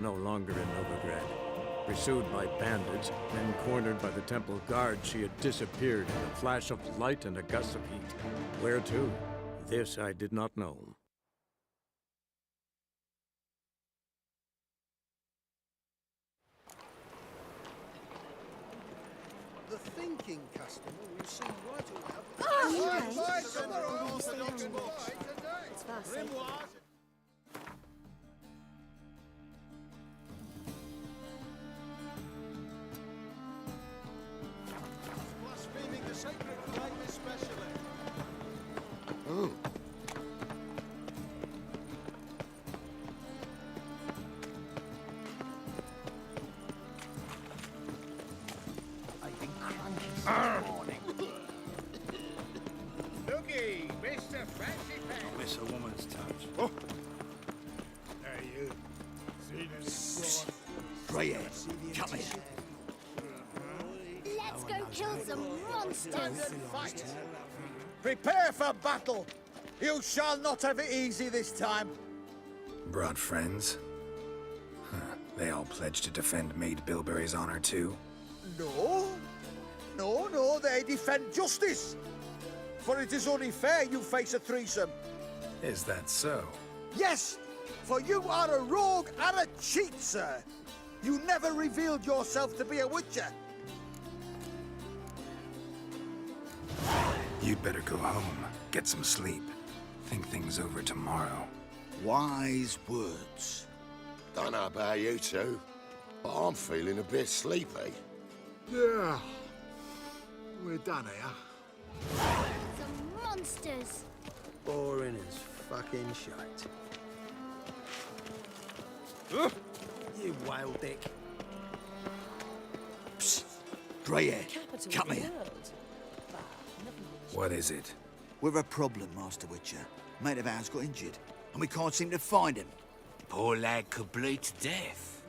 No longer in Novigrad. Pursued by bandits, then cornered by the temple guard, she had disappeared in a flash of light and a gust of heat. Where to? This I did not know. The thinking customer will see right away. Oh, it's far safer. Blaspheming the sacred flame especially. Oh. I've been cranky since morning. Looky, Mr. Fancy Pants. Miss a woman's touch. Oh. Hey, you. Seen any Greyhead, come here. Let's go kill some monsters. fight? Prepare for battle! You shall not have it easy this time. Brought friends? Huh. They all pledged to defend Maid Bilberry's honor too? No. No, they defend justice. For it is only fair you face a threesome. Is that so? Yes, for you are a rogue and a cheat, sir. You never revealed yourself to be a witcher. You'd better go home, get some sleep. Think things over tomorrow. Wise words. Don't know about you two, but I'm feeling a bit sleepy. Yeah. We're done here. Some monsters. Boring as fucking shite. You whale dick. Psst. Greyhead, come here. What is it? We're a problem, Master Witcher. Mate of ours got injured, and we can't seem to find him. Poor lad could bleed to death.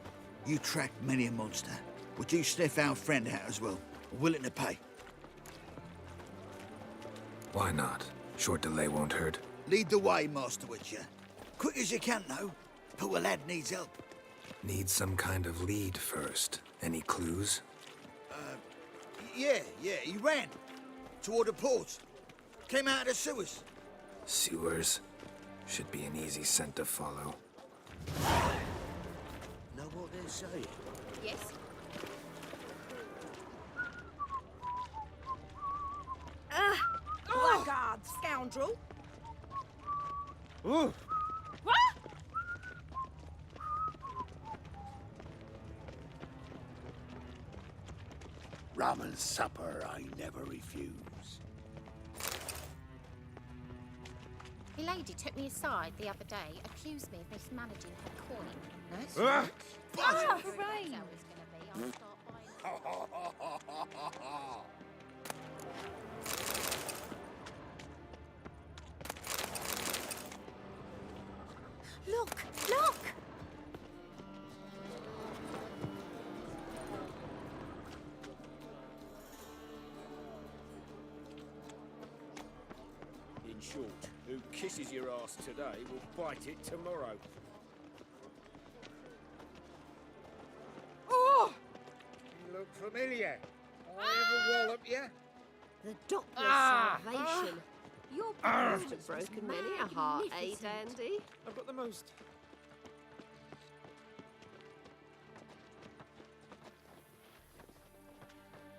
You tracked many a monster. Would you sniff our friend out as well? Willing to pay. Why not? Short delay won't hurt. Lead the way, Master Witcher. Quick as you can, though. Poor lad needs help. Need some kind of lead first. Any clues? Yeah, he ran. Toward the port. Came out of the sewers. Sewers? Should be an easy scent to follow. Know what they're saying? Yes. Blackguard, scoundrel! Ooh. What? Rum and supper I never refuse. A lady took me aside the other day, accused me of mismanaging her coin. Nice. Ah. Hooray! I'll start buying. Look! Look! In short, who kisses your ass today will bite it tomorrow. Oh! You look familiar. I ever wallop you? The Doctor's salvation. Your bones have broken many a heart, eh, Dandy? I've got the most.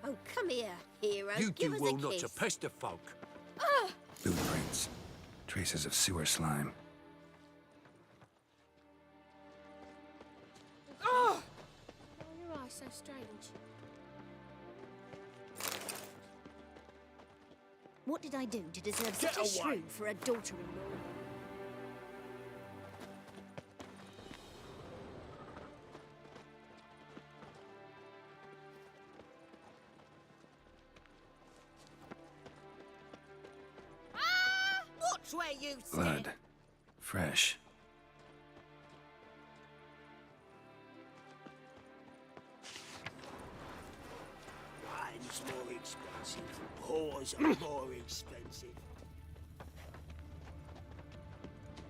Oh, come here, hero. You Give do us well a not kiss. to pester folk. Boot prints. Traces of sewer slime. Why are your eyes so strange? What did I do to deserve Get such a away. shrew for a daughter-in-law? Watch where you sit. Blood. Fresh. Wine's more expensive. Whores are more expensive.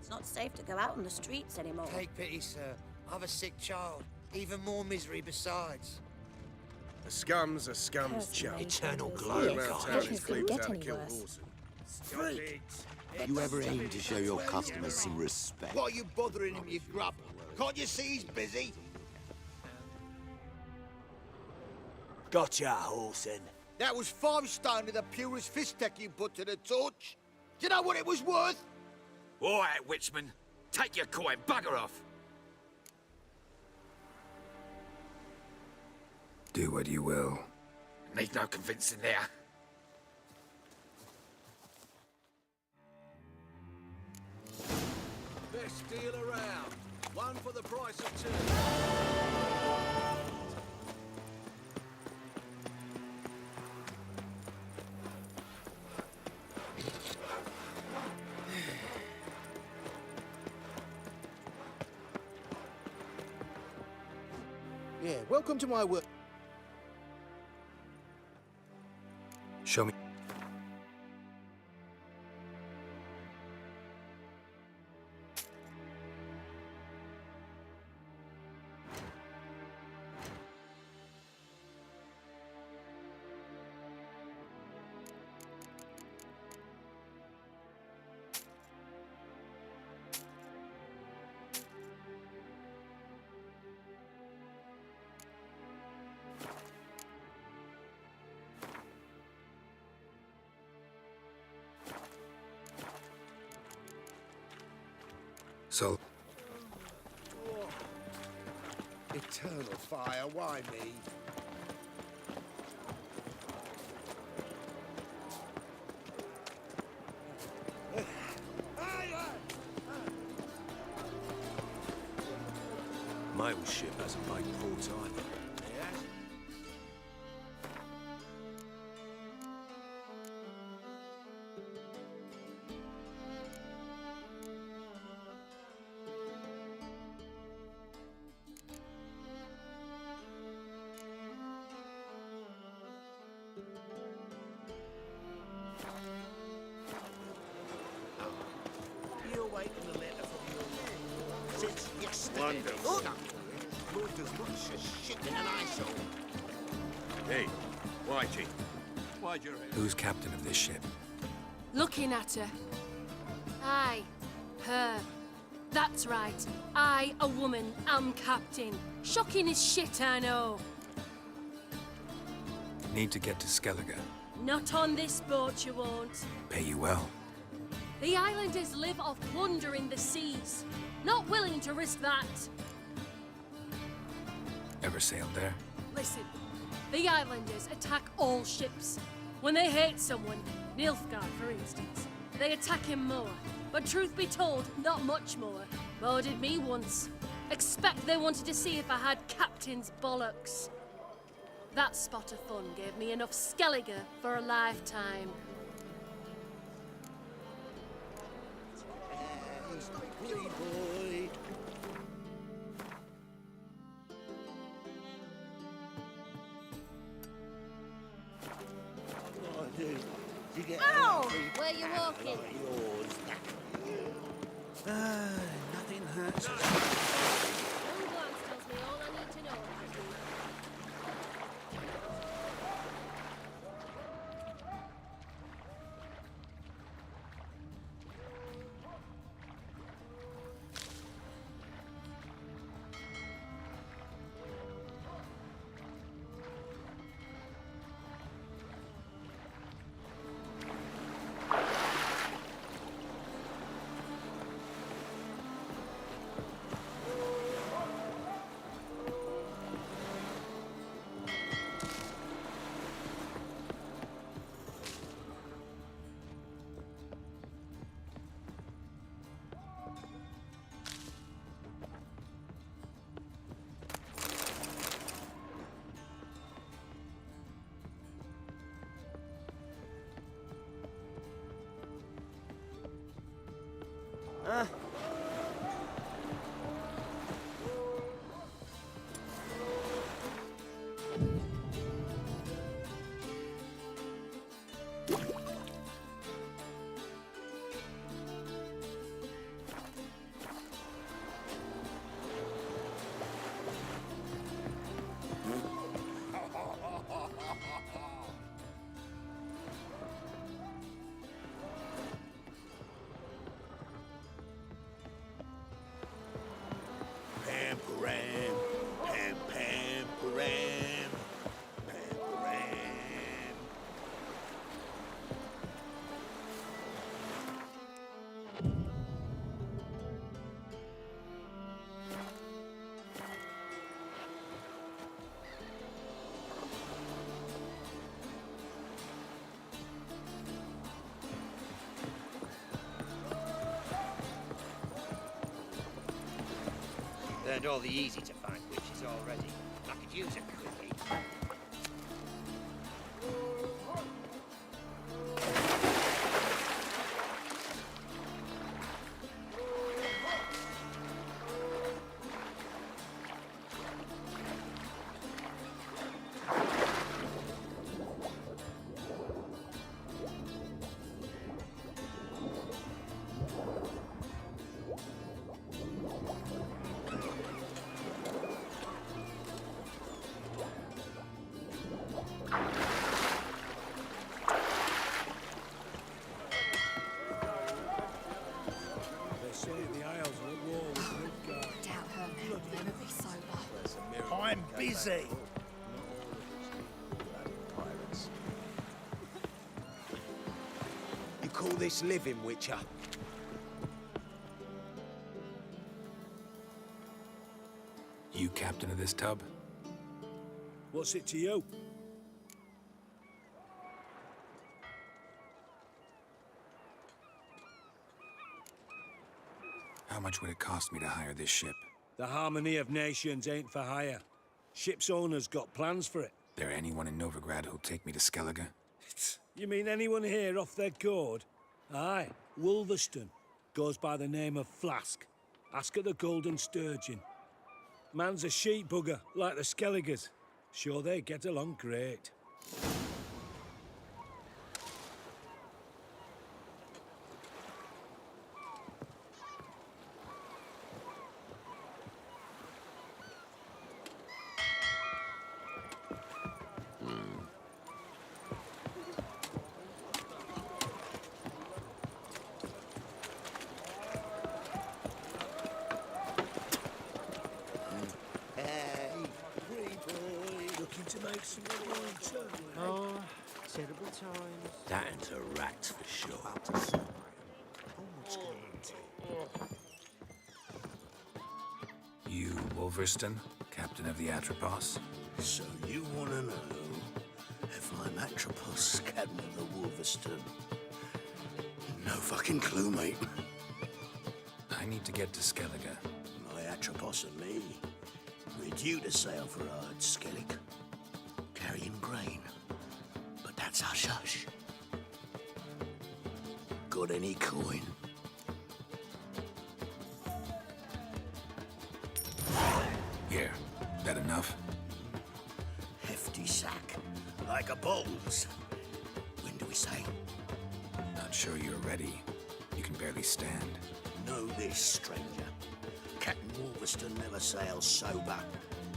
It's not safe to go out on the streets anymore. Take pity, sir. I've a sick child. Even more misery besides. A scum's a scum's job. Eternal Go glow, around guys. town and claims how to kill horses. You ever aim to show your customers some respect? Why are you bothering him, you grub? Can't you see he's busy? Gotcha, Horson. That was 5 stone of the purest fish tech you put to the torch. Do you know what it was worth? All right, Witchman. Take your coin, bugger off. Do what you will. Need no convincing there. Best deal around. One for the price of 2. Yeah, welcome to my work. Show me. So, Eternal fire, why me? Mail ship hasn't made port either. You're waiting a letter from your since yesterday. Wonderful. Lord does much as shit in an eyesore. Hey, Whitey. Why'd your head? who's captain of this ship? Looking at her. Aye, her. That's right. I, a woman, am captain. Shocking as shit, I know. Need to get to Skellige. Not on this boat, you won't. Pay you well. The islanders live off plundering the seas. Not willing to risk that. Ever sailed there? Listen, the islanders attack all ships. When they hate someone, Nilfgaard for instance, they attack him more. But truth be told, not much more. Boarded me once. Expect they wanted to see if I had captain's bollocks. That spot of fun gave me enough Skellige for a lifetime. He's a pretty boy. Oh, dude. You get Where you walking? yours. Nothing hurts. One glance tells me all I need to know. Learned all the easy-to-find witches already. I could use a quickie. I'm busy. You call this living, Witcher? You captain of this tub? What's it to you? How much would it cost me to hire this ship? The harmony of nations ain't for hire. Ship's owner's got plans for it. There anyone in Novigrad who'll take me to Skellige? You mean anyone here off their gourd? Aye, Wolverston. Goes by the name of Flask. Ask at the Golden Sturgeon. Man's a sheep bugger, like the Skelligers. Sure, they get along great. Oh, terrible times. That a rat for sure. You, Wolverston, captain of the Atropos? So you want to know if I'm Atropos, captain of the Wolverston? No fucking clue, mate. I need to get to Skellige. My Atropos and me, we're due to sail for Ard Skellige, carrying grain. But that's hush-hush. Got any coin? Here, that enough? Hefty sack, like a bull's. When do we sail? Not sure you're ready. You can barely stand. Know this, stranger. Captain Wolverston never sails sober.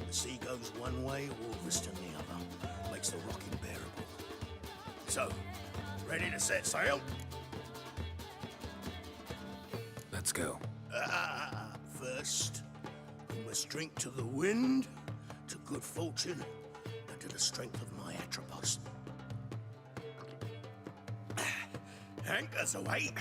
The sea goes one way, Wolverston the other. Makes the rocking bearable. So, ready to set sail? Let's go. First, we must drink to the wind, to good fortune, and to the strength of my Atropos. Anchors away.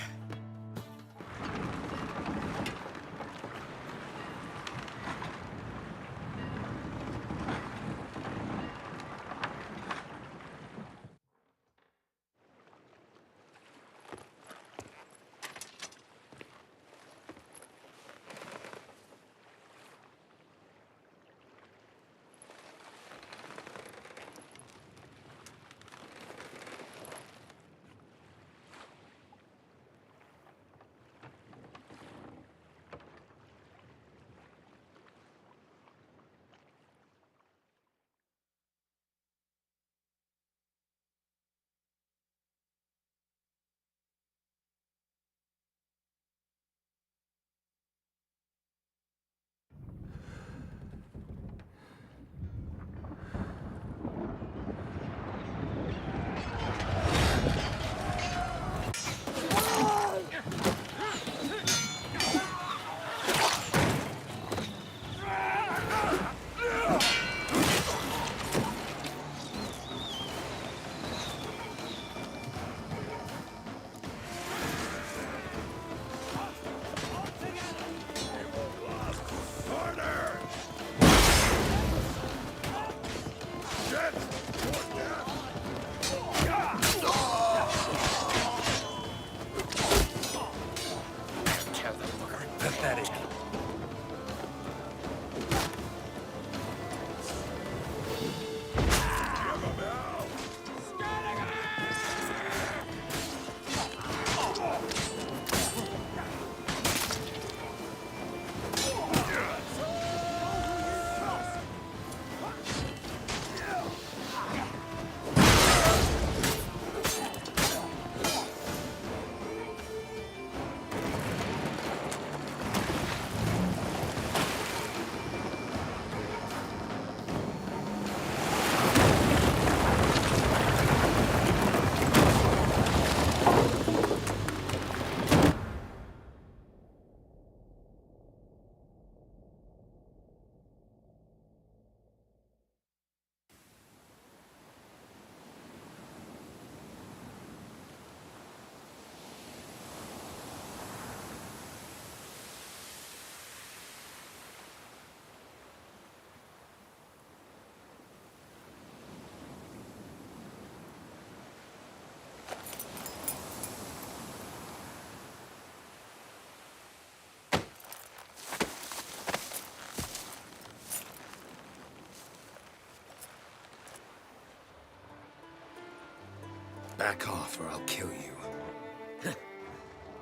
Back off or I'll kill you.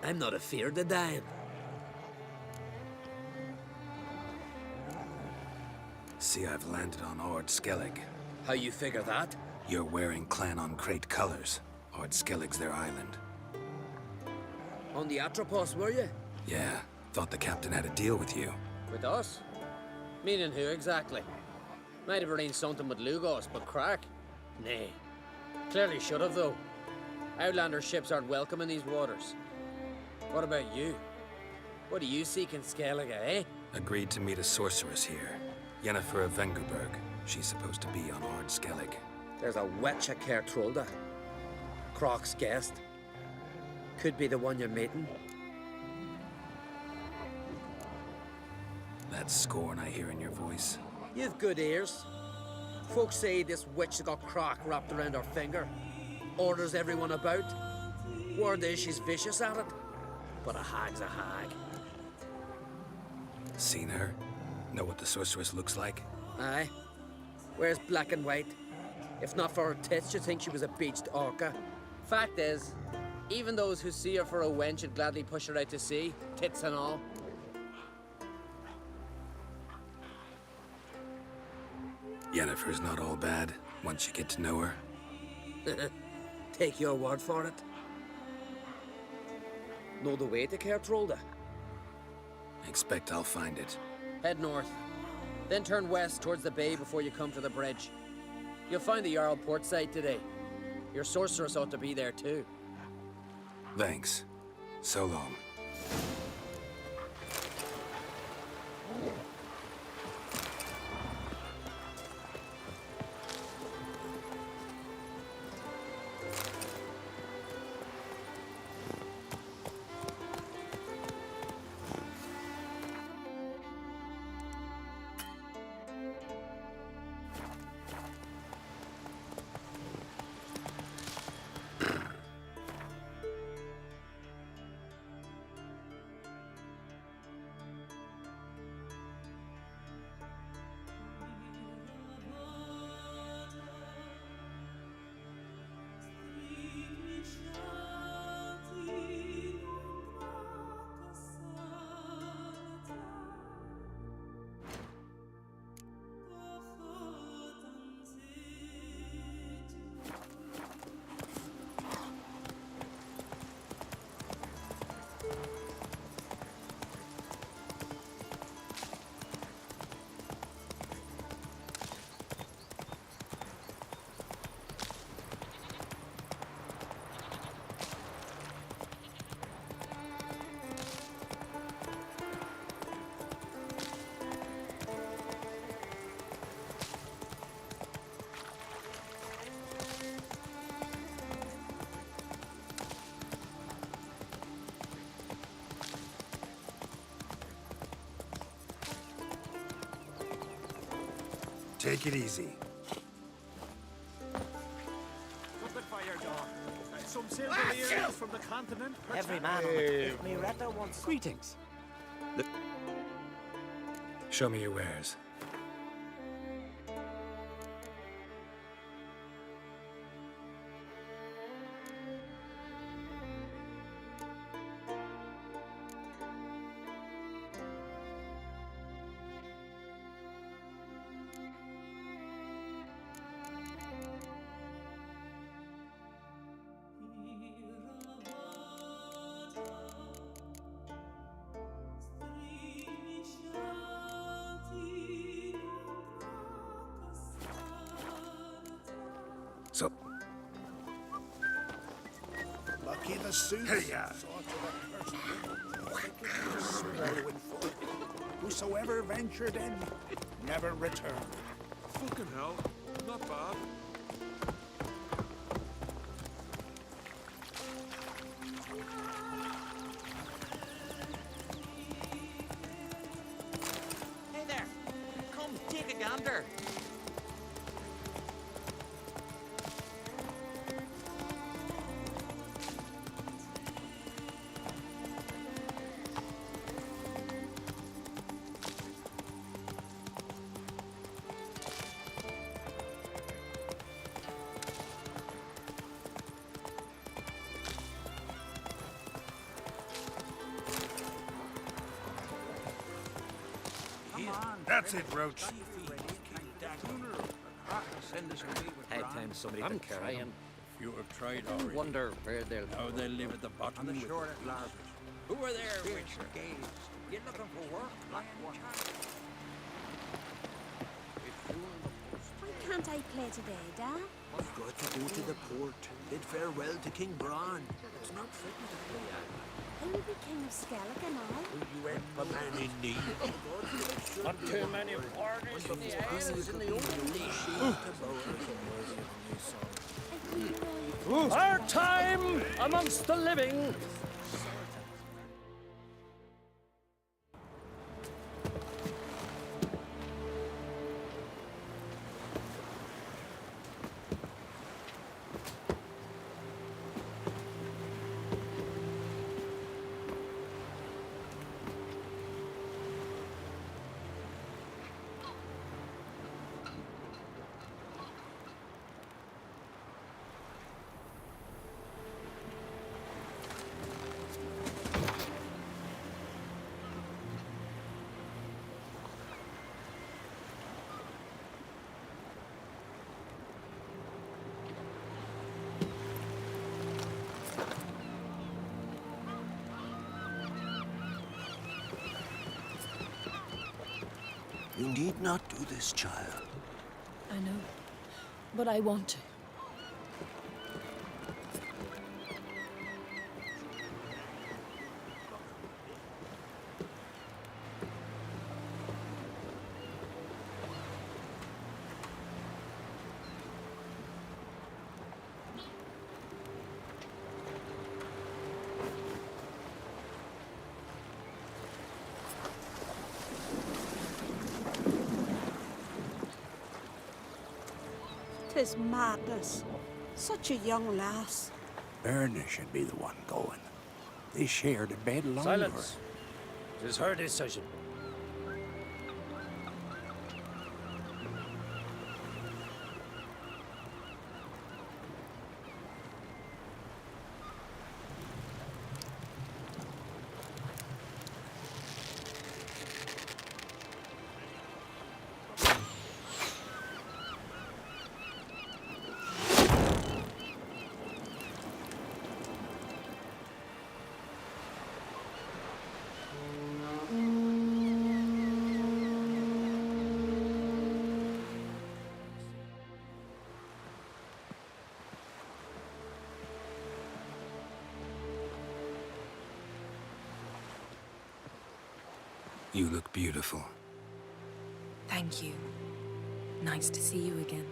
I'm not afeard of dying. See, I've landed on Ord Skellige. How you figure that? You're wearing Clan on Crate colors. Ord Skellige's their island. On the Atropos, were you? Yeah, thought the captain had a deal with you. With us? Meaning who exactly? Might have arranged something with Lugos, but crack? Nay. Clearly should have, though. Outlander ships aren't welcome in these waters. What about you? What do you seek in Skellige, eh? Agreed to meet a sorceress here. Yennefer of Vengerberg. She's supposed to be on Ord Skellige. There's a witch at Kertrolda. Croc's guest. Could be the one you're meeting. That scorn I hear in your voice. You've good ears. Folks say this witch has got Croc wrapped around her finger. Orders everyone about. Word is she's vicious at it. But a hag's a hag. Seen her? Know what the sorceress looks like? Aye. Wears black and white. If not for her tits, you'd think she was a beached orca. Fact is, even those who see her for a wench would gladly push her out to sea, tits and all. Yennefer's not all bad, once you get to know her. Take your word for it. Know the way to Kertrolda? Expect I'll find it. Head north. Then turn west towards the bay before you come to the bridge. You'll find the Jarl port site today. Your sorceress ought to be there too. Thanks. So long. Take it easy. Open fire, dog. Some silver earrings from the continent. Every man on the Miretta wants... Greetings. Show me your wares. So, Lucky the suit. Whosoever ventured in, never returned. Fucking hell. Not bad. Hey there! Come take a gander! That's it, Roach. Hey, time somebody to carry him. You have tried I already. wonder where they'll... Now they live at the bottom with the flask. Who are there, Witcher? You looking for work? Why can't I play today, Dad? I've got to go to the port, bid farewell to King Bran. It's not fitting to play at. I will be King of Skellige and all. You ain't a man in need. Not too many foreigners in the isles in the open Our time amongst the living. You need not do this, child. I know, but I want to. Tis madness. Such a young lass. Erna should be the one going. They shared a bed longer. Silence. It is her decision. You look beautiful. Thank you. Nice to see you again.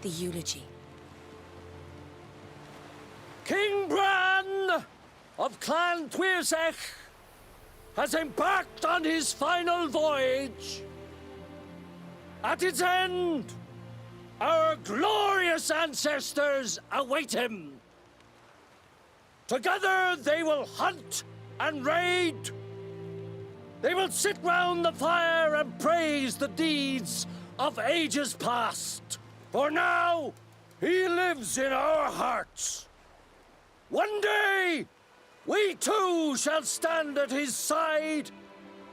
The eulogy. King Bran of Clan Tuirsech has embarked on his final voyage. At its end, our glorious ancestors await him. Together they will hunt and raid. They will sit round the fire and praise the deeds of ages past. For now, he lives in our hearts. One day, we too shall stand at his side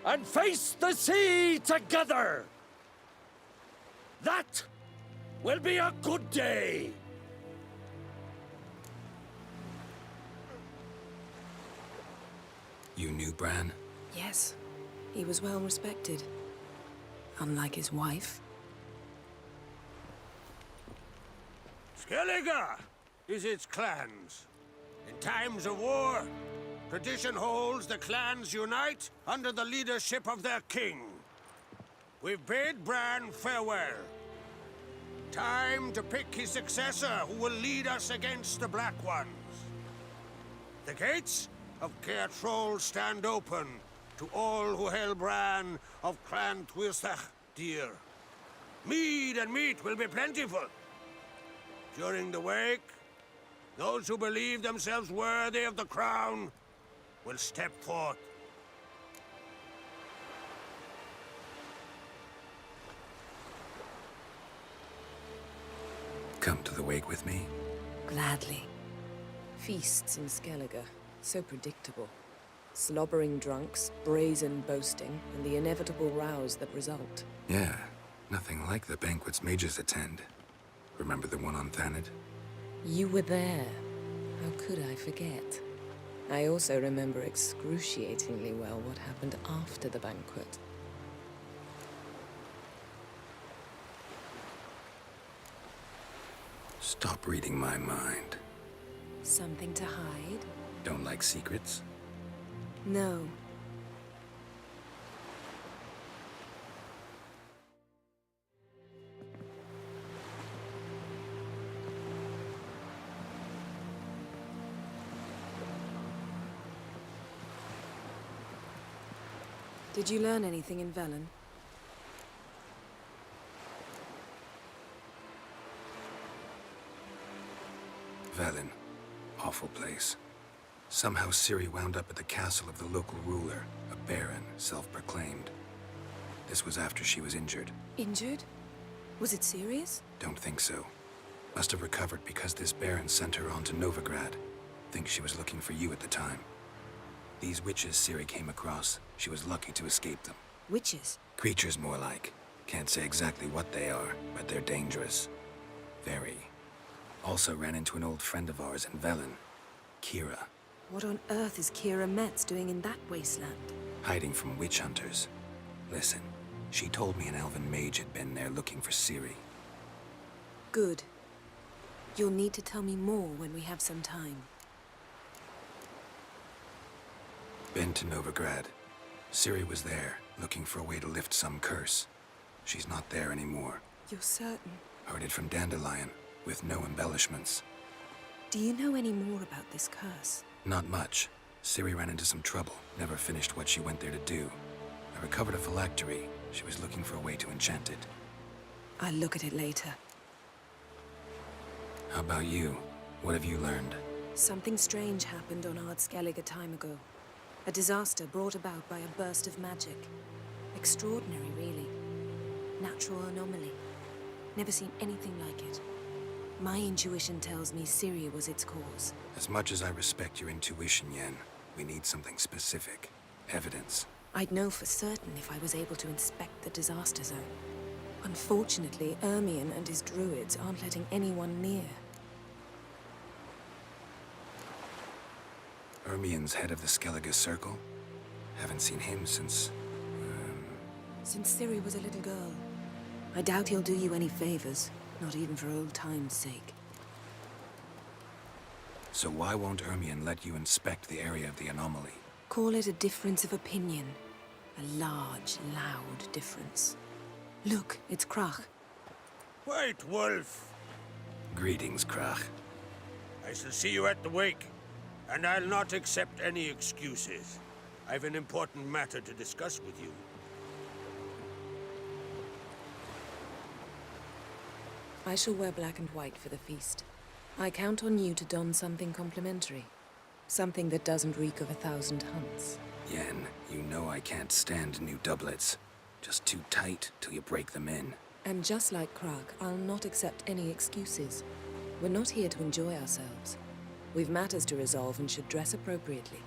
and face the sea together. That will be a good day. You knew Bran? Yes, he was well respected. Unlike his wife. Skellige is its clans. In times of war, tradition holds the clans unite under the leadership of their king. We've bid Bran farewell. Time to pick his successor who will lead us against the Black Ones. The gates of Caer Troll stand open to all who held Bran of Clan Tuirsech dear. Mead and meat will be plentiful. During the wake, those who believe themselves worthy of the crown will step forth. Come to the wake with me? Gladly. Feasts in Skellige, so predictable. Slobbering drunks, brazen boasting, and the inevitable rows that result. Yeah, nothing like the banquets mages attend. Remember the one on Thanid? You were there. How could I forget? I also remember excruciatingly well what happened after the banquet. Stop reading my mind. Something to hide? Don't like secrets? No. Did you learn anything in Velen? Velen. Awful place. Somehow Ciri wound up at the castle of the local ruler, a baron, self-proclaimed. This was after she was injured. Injured? Was it serious? Don't think so. Must have recovered because this baron sent her on to Novigrad. Think she was looking for you at the time. These witches Ciri came across, she was lucky to escape them. Witches? Creatures more like. Can't say exactly what they are, but they're dangerous. Very. Also ran into an old friend of ours in Velen, Kira. What on earth is Kira Metz doing in that wasteland? Hiding from witch hunters. Listen, she told me an elven mage had been there looking for Ciri. Good. You'll need to tell me more when we have some time. Been to Novigrad. Ciri was there, looking for a way to lift some curse. She's not there anymore. You're certain? Heard it from Dandelion, with no embellishments. Do you know any more about this curse? Not much. Ciri ran into some trouble, never finished what she went there to do. I recovered a phylactery. She was looking for a way to enchant it. I'll look at it later. How about you? What have you learned? Something strange happened on Skellige a time ago. A disaster brought about by a burst of magic. Extraordinary, really. Natural anomaly. Never seen anything like it. My intuition tells me Ciri was its cause. As much as I respect your intuition, Yen, we need something specific. Evidence. I'd know for certain if I was able to inspect the disaster zone. Unfortunately, Ermion and his druids aren't letting anyone near. Ermion's head of the Skellige Circle? Haven't seen him since... Since Ciri was a little girl. I doubt he'll do you any favors, not even for old time's sake. So why won't Ermion let you inspect the area of the anomaly? Call it a difference of opinion. A large, loud difference. Look, it's Krach. White Wolf! Greetings, Krach. I shall see you at the wake, and I'll not accept any excuses. I've an important matter to discuss with you. I shall wear black and white for the feast. I count on you to don something complimentary. Something that doesn't reek of 1,000 hunts. Yen, you know I can't stand new doublets. Just too tight till you break them in. And just like Krach, I'll not accept any excuses. We're not here to enjoy ourselves. We've matters to resolve and should dress appropriately.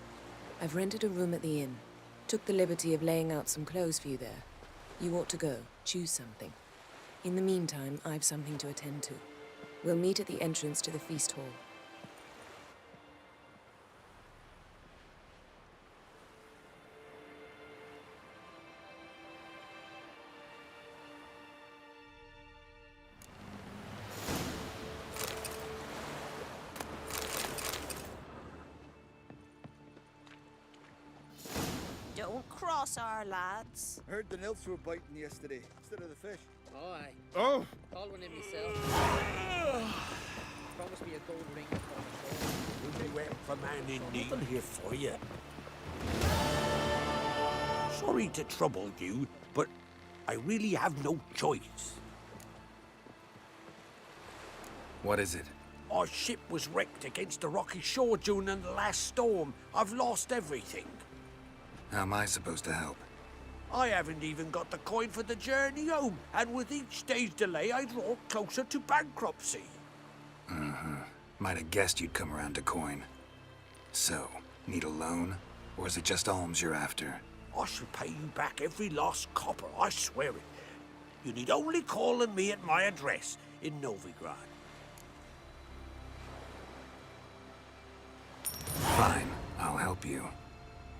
I've rented a room at the inn. Took the liberty of laying out some clothes for you there. You ought to go. Choose something. In the meantime, I've something to attend to. We'll meet at the entrance to the feast hall. Don't cross our lads. I heard the nymphs were biting yesterday instead of the fish. Oh, aye. Oh! Call one in myself. Promise me a gold ring upon the shoulder. We'll be waiting for man in need. Nothing here for you. Sorry to trouble you, but I really have no choice. What is it? Our ship was wrecked against the rocky shore during the last storm. I've lost everything. How am I supposed to help? I haven't even got the coin for the journey home, and with each day's delay, I draw closer to bankruptcy. Might have guessed you'd come around to coin. So, need a loan? Or is it just alms you're after? I shall pay you back every last copper, I swear it. You need only call on me at my address in Novigrad. Fine, I'll help you.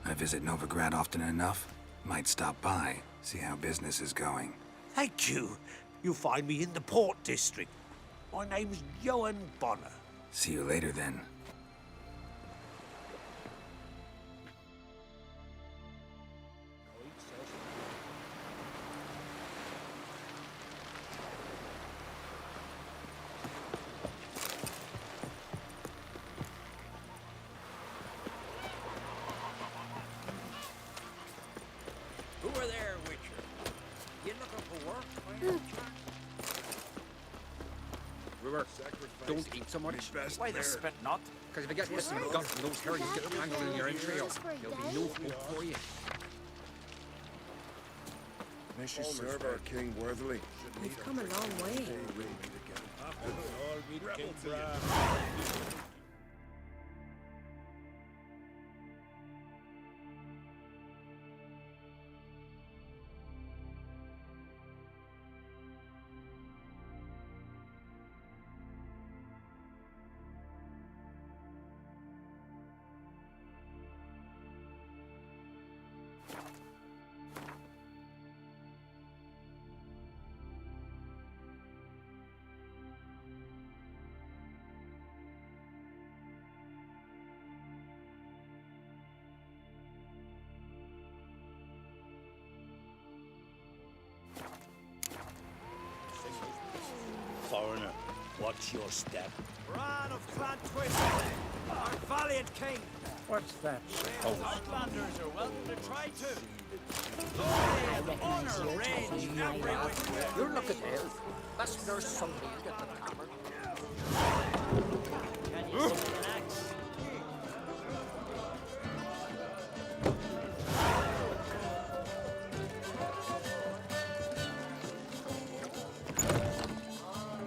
I visit Novigrad often enough. Might stop by, see how business is going. Thank you. You'll find me in the Port District. My name's Johan Bonner. See you later then. Who are there, Witcher? You looking for work? River, don't eat so much. Why the spit not? Because if you get missing guts and those hairs get tangled in your entrails, there'll be no hope for you. May she serve our king worthily. We've come a long way. Foreigner, what's your step? Bran of Clan Twist, our valiant king. What's that? Outlanders are welcome to try too. Glory and honor range every which way. You're looking there. That's nurse somebody you get the hammer. Can you swing an axe?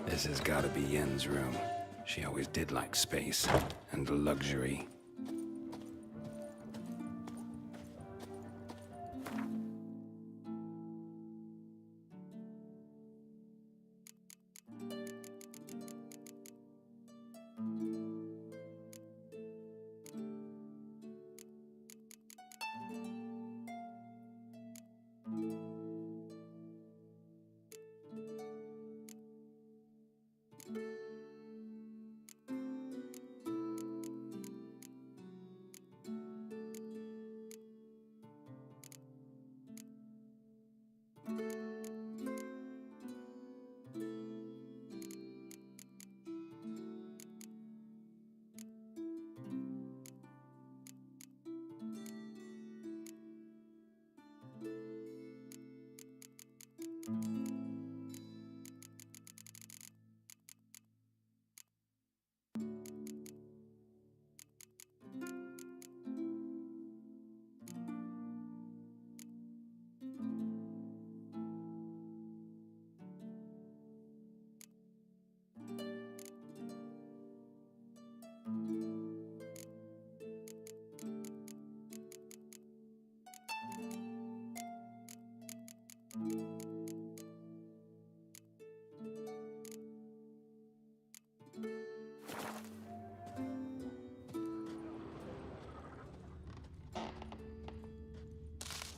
This has gotta be Yen's room. She always did like space and luxury.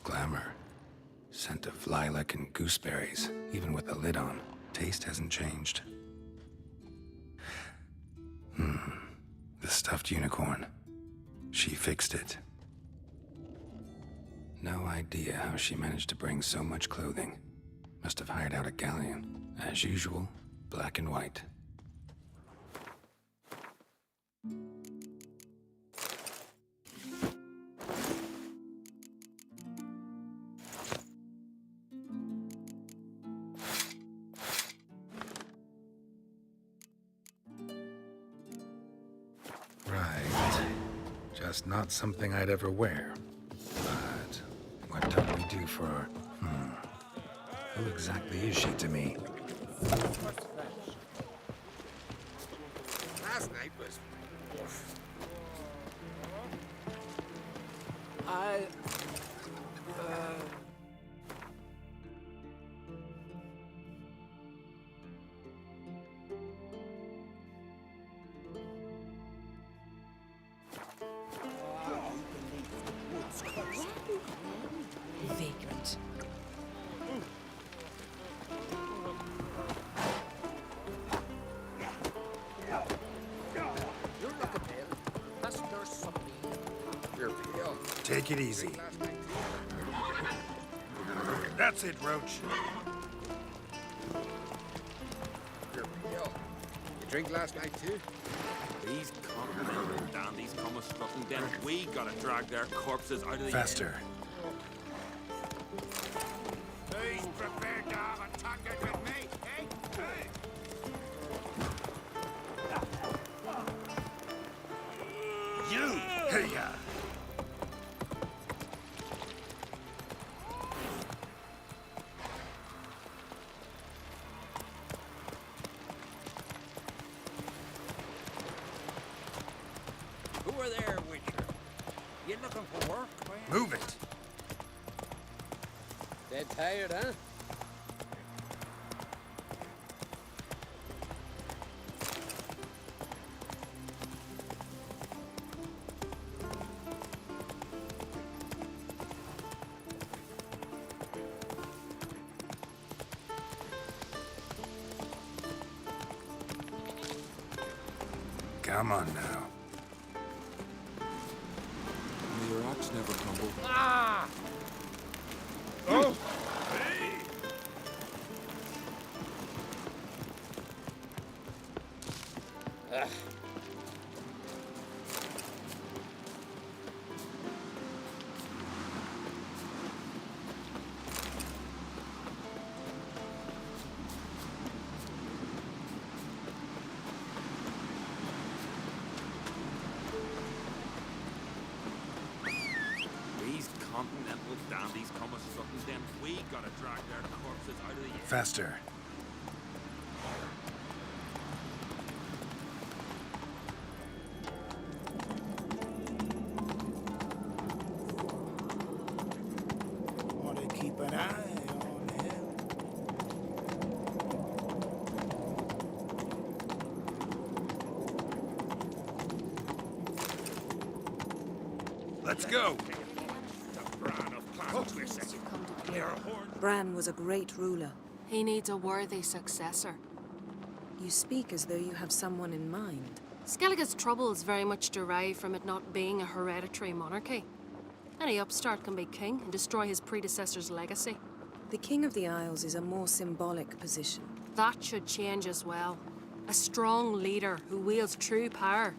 Glamour. Scent of lilac and gooseberries, even with the lid on. Taste hasn't changed. The stuffed unicorn. She fixed it. No idea how she managed to bring so much clothing. Must have hired out a galleon. As usual, black and white. Right. Just not something I'd ever wear. But what don't we do for her? Who exactly is she to me? Last night was... Vagrant. You're looking pale. That's nurse something. You're pale. Take it easy. That's it, Roach. You're pale. You drink last night too? These continental dandies come a strutting then. We gotta drag their corpses out of the Faster. Who's prepared to have a tackle with me, eh? You! Hey, Who are there, Witcher? You looking for work, man? Move it! Dead tired, huh? Come on now. May your axe never crumble. Ah! Oh! These continental dandies come a strutting then. We gotta drag their corpses out of the air. Faster. Want to keep an eye on him. Let's go! Bran was a great ruler. He needs a worthy successor. You speak as though you have someone in mind. Skellige's troubles very much derive from it not being a hereditary monarchy. Any upstart can be king and destroy his predecessor's legacy. The King of the Isles is a more symbolic position. That should change as well. A strong leader who wields true power.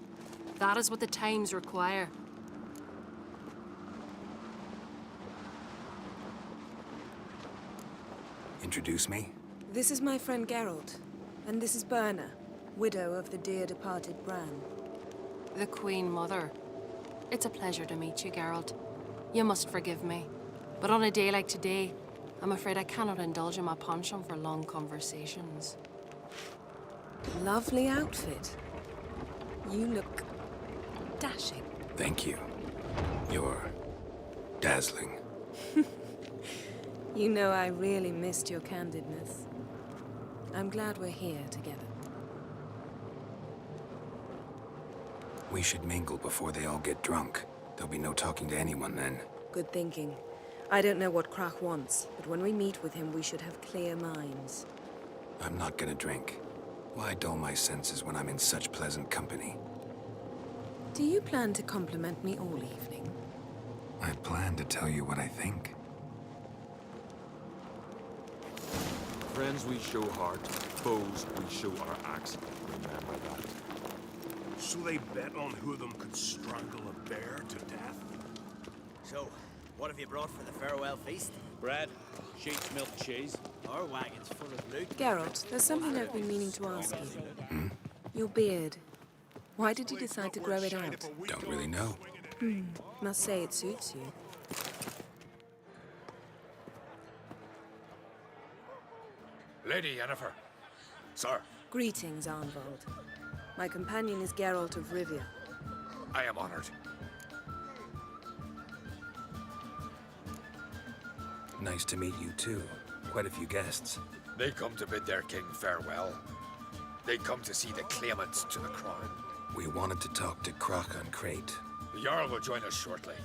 That is what the times require. Introduce me? This is my friend Geralt, and this is Berna, widow of the dear departed Bran. The Queen Mother. It's a pleasure to meet you, Geralt. You must forgive me. But on a day like today, I'm afraid I cannot indulge in my penchant for long conversations. Lovely outfit. You look dashing. Thank you. You're dazzling. You know I really missed your candidness. I'm glad we're here together. We should mingle before they all get drunk. There'll be no talking to anyone then. Good thinking. I don't know what Krach wants, but when we meet with him, we should have clear minds. I'm not gonna drink. Why dull my senses when I'm in such pleasant company? Do you plan to compliment me all evening? I plan to tell you what I think. Friends we show heart, foes we show our axe. Remember that. So they bet on who of them could strangle a bear to death? So, what have you brought for the farewell feast? Bread, sheep's milk cheese. Our wagon's full of loot. Geralt, there's something I've been meaning to ask you. Your beard. Why did you decide to grow it out? Don't really know. Must say it suits you. Lady Yennefer. Sir, Greetings, Arnvold. My companion is Geralt of Rivia. I am honored. Nice to meet you, too. Quite a few guests. They come to bid their king farewell. They come to see the claimants to the crown. We wanted to talk to Croc on Crate. The Jarl will join us shortly.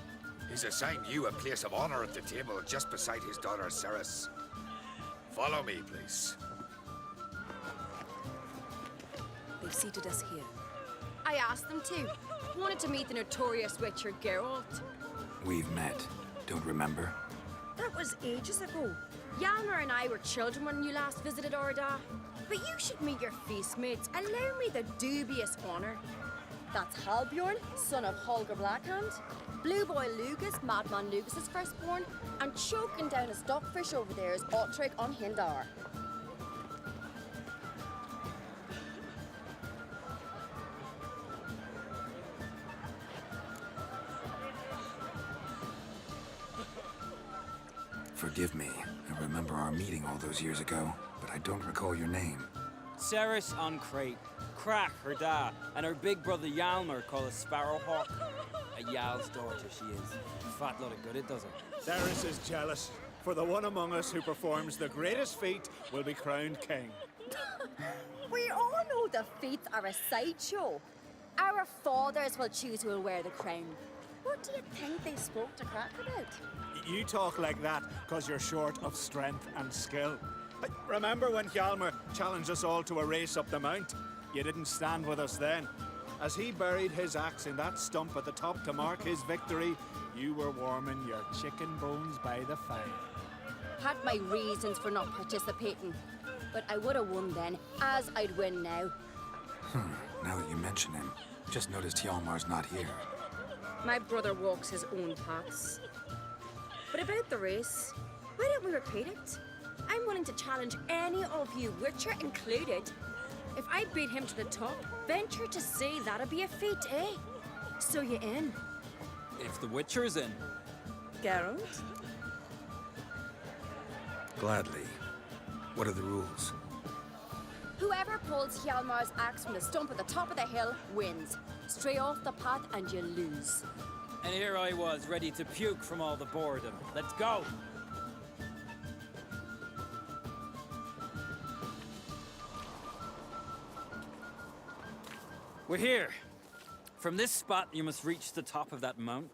He's assigned you a place of honor at the table just beside his daughter Ceres. Follow me, please. They've seated us here. I asked them to. Wanted to meet the notorious Witcher Geralt. We've met. Don't remember? That was ages ago. Hjalmar and I were children when you last visited Orda. But you should meet your feast mates. Allow me the dubious honor. That's Halbjorn, son of Holger Blackhand. Blue Boy Lugas, Madman Lugas' firstborn. And choking down a stockfish over there is Otrek on Hindar. Forgive me. I remember our meeting all those years ago, but I don't recall your name. Ceres on Crate, Crack, her da, and her big brother Hjalmar called a Sparrowhawk. A Jarl's daughter she is. Fat lot of good it does her. Ceres is jealous, for the one among us who performs the greatest feat will be crowned king. We all know the feats are a sideshow. Our fathers will choose who will wear the crown. What do you think they spoke to Crack about? You talk like that because you're short of strength and skill. Remember when Hjalmar challenged us all to a race up the mount? You didn't stand with us then. As he buried his axe in that stump at the top to mark his victory, you were warming your chicken bones by the fire. Had my reasons for not participating, but I would have won then, as I'd win now. Now that you mention him, just noticed Hjalmar's not here. My brother walks his own paths. But about the race, why don't we repeat it? I'm willing to challenge any of you, Witcher included. If I beat him to the top, venture to say that'd be a feat, eh? So you in? If the Witcher's in. Geralt? Gladly. What are the rules? Whoever pulls Hjalmar's axe from the stump at the top of the hill wins. Stray off the path and you lose. And here I was, ready to puke from all the boredom. Let's go! We're here. From this spot, you must reach the top of that mount.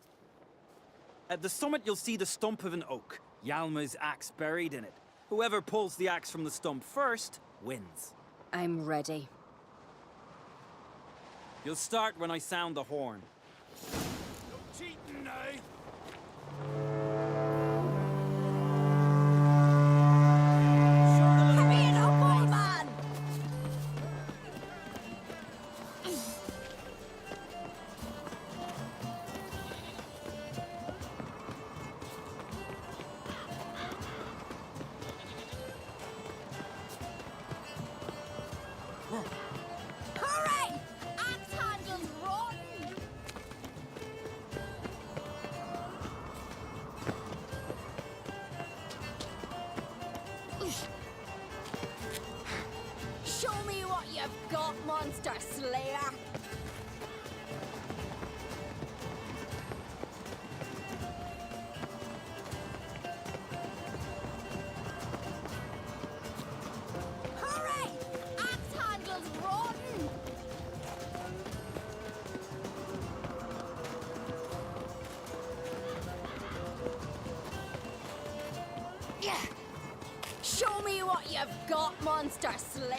At the summit, you'll see the stump of an oak. Hjalmar's axe buried in it. Whoever pulls the axe from the stump first, wins. I'm ready. You'll start when I sound the horn. Cheating now! Hurry it up, old man! Hurry! Axe handles rotten! Show me what you've got, monster slayer! Hurry! Axe handles rotten! Yeah. Show me what you've got, monster slayer!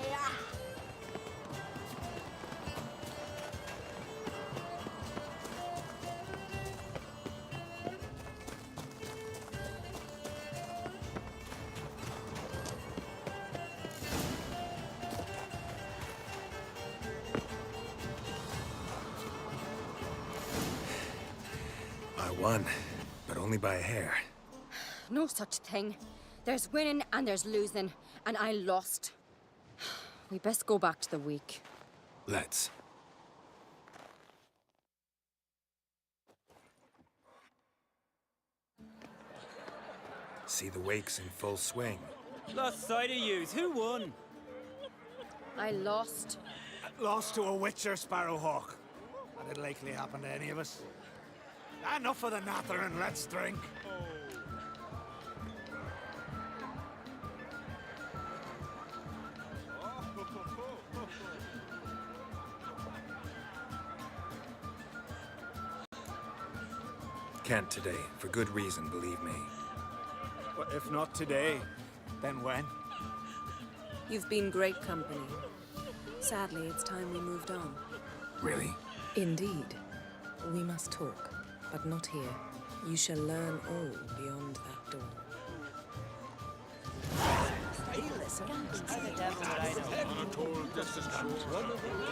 I won, but only by a hair. No such thing. There's winning and there's losing, and I lost. We best go back to the week. Let's. See the wakes in full swing. Lost sight of yous. Who won? I lost. Lost to a Witcher Sparrowhawk. That'd likely happen to any of us. Enough of the nattering, let's drink. Can't today, for good reason, believe me. But if not today, then when? You've been great company. Sadly, it's time we moved on. Really? Indeed. We must talk, but not here. You shall learn all beyond that door. On a cold, distant shore,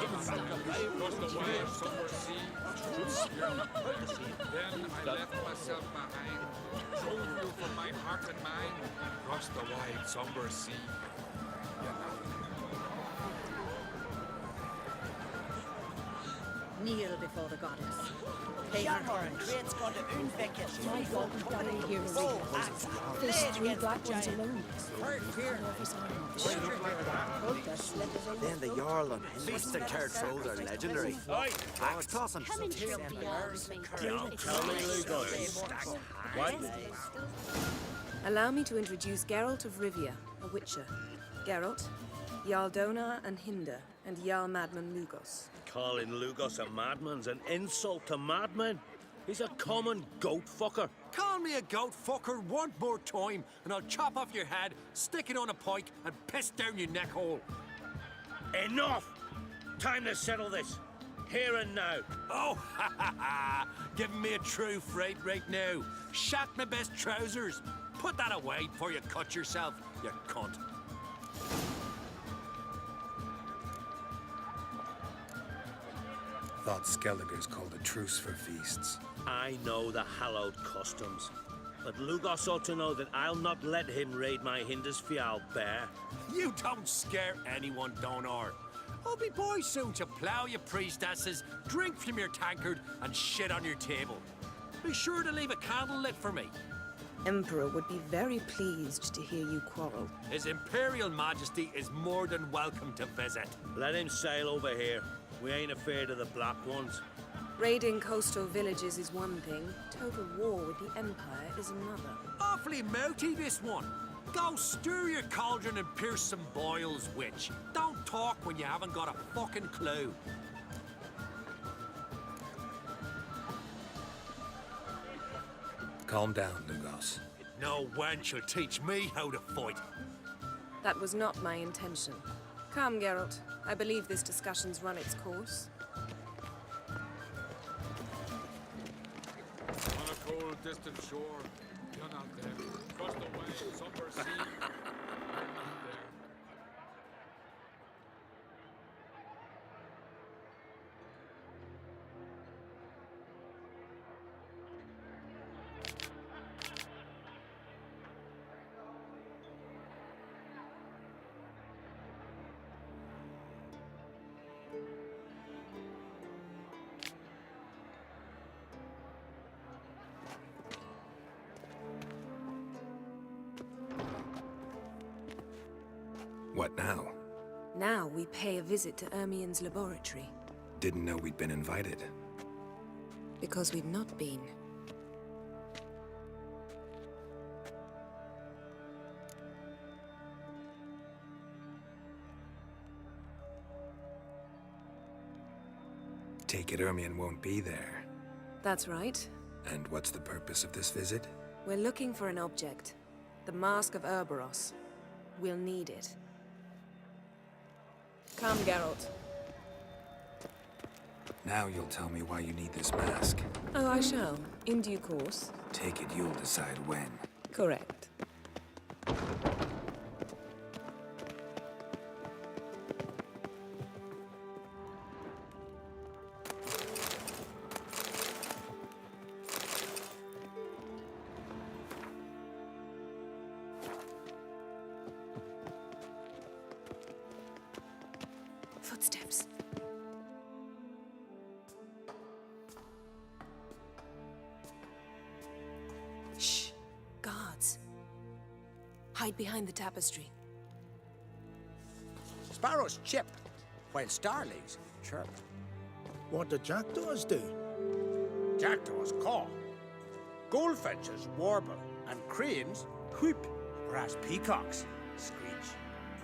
across the wide, summer sea, then I left myself behind, drove you from my heart and mind, across the wide, somber sea. Kneel before the goddess. There's 3 black ones alone. Then the Jarl and Beast and Card Trolls are legendary. Axe tossing. Allow me to introduce Geralt of Rivia, a witcher. Geralt, Jarl Dona and Hinder, and Jarl Madman Lugos. Calling Lugos a madman's an insult to madmen. He's a common goat fucker. Call me a goat fucker one more time, and I'll chop off your head, stick it on a pike, and piss down your neck hole. Enough! Time to settle this. Here and now. Oh, ha ha ha! Giving me a true fright right now. Shat my best trousers. Put that away before you cut yourself, you cunt. Thought Skellige's called a truce for feasts. I know the hallowed customs, but Lugos ought to know that I'll not let him raid my Hindisfial bear. You don't scare anyone, Donar. I'll be boys soon to plough your priestesses, drink from your tankard, and shit on your table. Be sure to leave a candle lit for me. Emperor would be very pleased to hear you quarrel. His Imperial Majesty is more than welcome to visit. Let him sail over here. We ain't afraid of the Black Ones. Raiding coastal villages is one thing. Total war with the Empire is another. Awfully mouty, this one. Go stir your cauldron and pierce some boils, witch. Don't talk when you haven't got a fucking clue. Calm down, Lugos. No wench will teach me how to fight. That was not my intention. Come, Geralt. I believe this discussion's run its course. On a cold, distant shore, you're not there. Across the wide, somber sea, you're not there. What now? Now we pay a visit to Ermien's laboratory. Didn't know we'd been invited. Because we've not been. Take it Ermien won't be there. That's right. And what's the purpose of this visit? We're looking for an object. The Mask of Ouroboros. We'll need it. Come, Geralt. Now you'll tell me why you need this mask. Oh, I shall. In due course. Take it you'll decide when. Correct. Footsteps. Shh. Guards. Hide behind the tapestry. Sparrows chip, while starlings chirp. What do jackdaws do? Jackdaws caw. Goldfinches warble, and cranes whoop, whereas peacocks screech.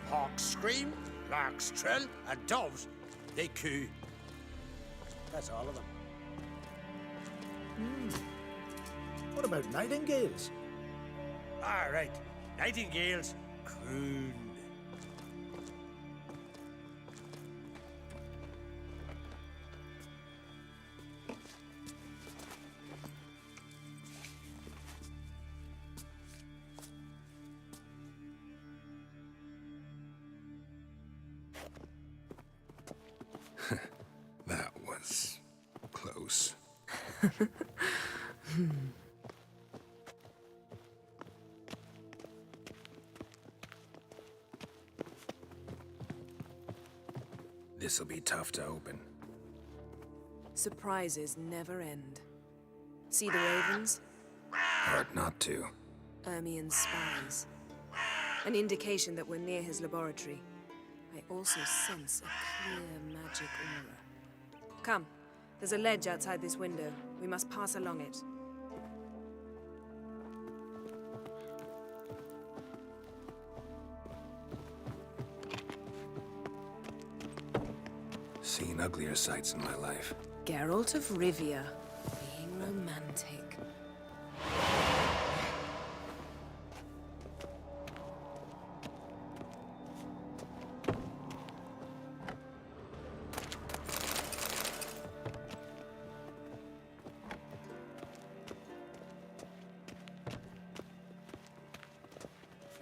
Hawks scream, larks trill, and doves, they coo. That's all of them. What about nightingales? All right, nightingales, croon. That was close. This'll be tough to open. Surprises never end. See the ravens? Hard not to. Ermien's spies. An indication that we're near his laboratory. I also sense a clear magic aura. Come, there's a ledge outside this window. We must pass along it. Seen uglier sights in my life. Geralt of Rivia, being romantic.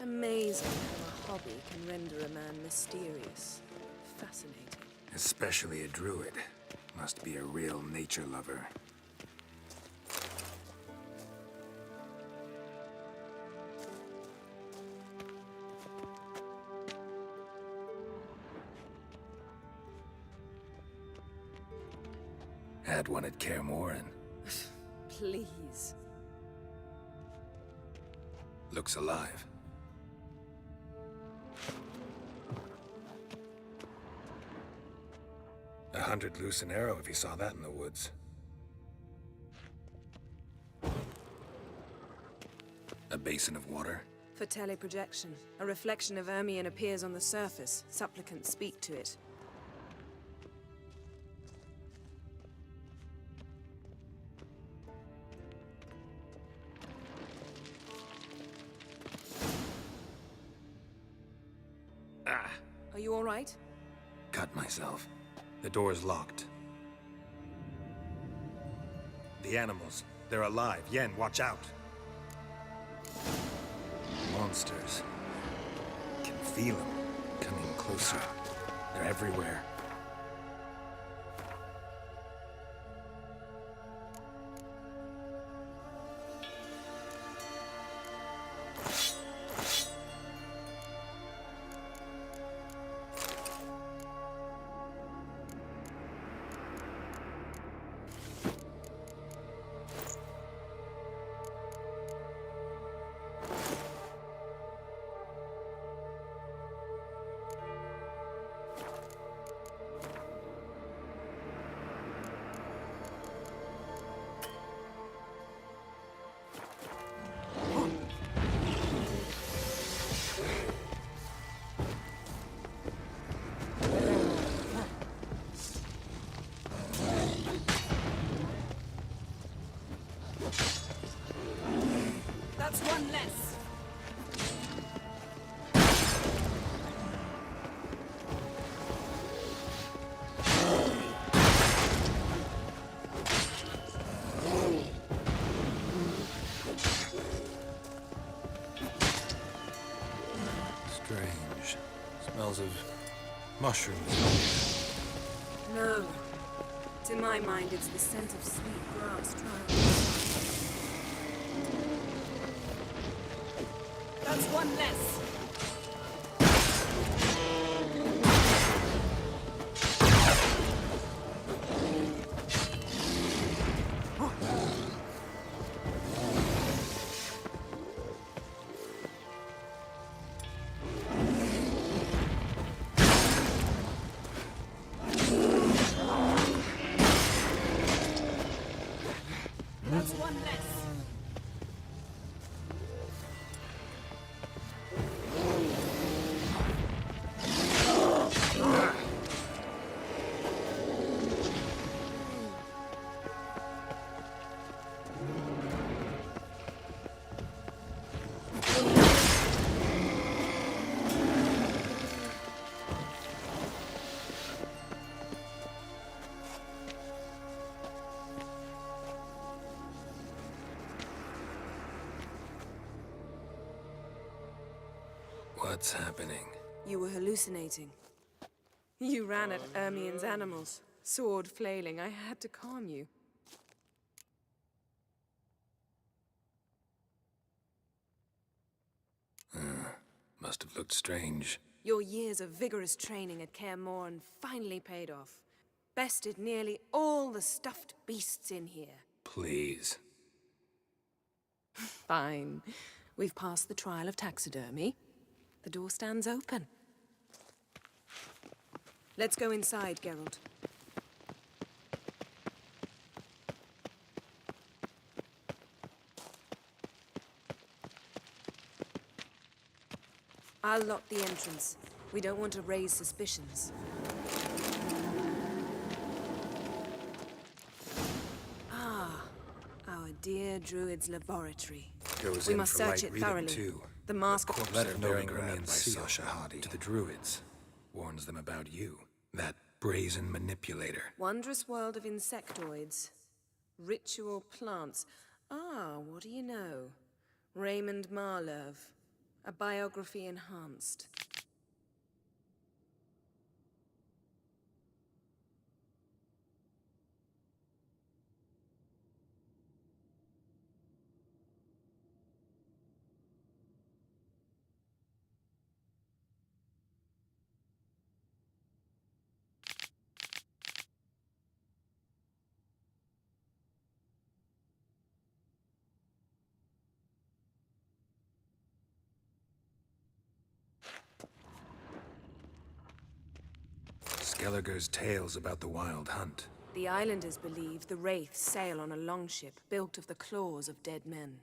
Amazing how a hobby can render a man mysterious. Fascinating. Especially a druid. Must be a real nature lover. Had one at Kaer Morhen. Please. Looks alive. $100 loose an arrow if you saw that in the woods. A basin of water. For teleprojection. A reflection of Ermien appears on the surface. Supplicants speak to it. Ah! Are you all right? Cut myself. The door's locked. The animals. They're alive. Yen, watch out. Monsters. Can feel them. Coming closer. They're everywhere. That's one less. Strange. Smells of mushrooms. No. To my mind, it's the scent of sweet grass drying. That's one less. That's one less. What's happening? You were hallucinating. You ran at Ermien's animals, sword flailing. I had to calm you. Must have looked strange. Your years of vigorous training at Kaer Morhen finally paid off. Bested nearly all the stuffed beasts in here. Please. Fine. We've passed the trial of taxidermy. The door stands open. Let's go inside, Geralt. I'll lock the entrance. We don't want to raise suspicions. Ah, our dear druid's laboratory. Goes We in must for search light it reading, thoroughly. too. The mask Court letter bearing Ermien's seal to the druids. Warns them about you. That brazen manipulator. Wondrous world of insectoids. Ritual plants. Ah, what do you know? Raymond Marlove. A biography enhanced. Skellige's tales about the Wild Hunt. The islanders believe the wraiths sail on a longship built of the claws of dead men.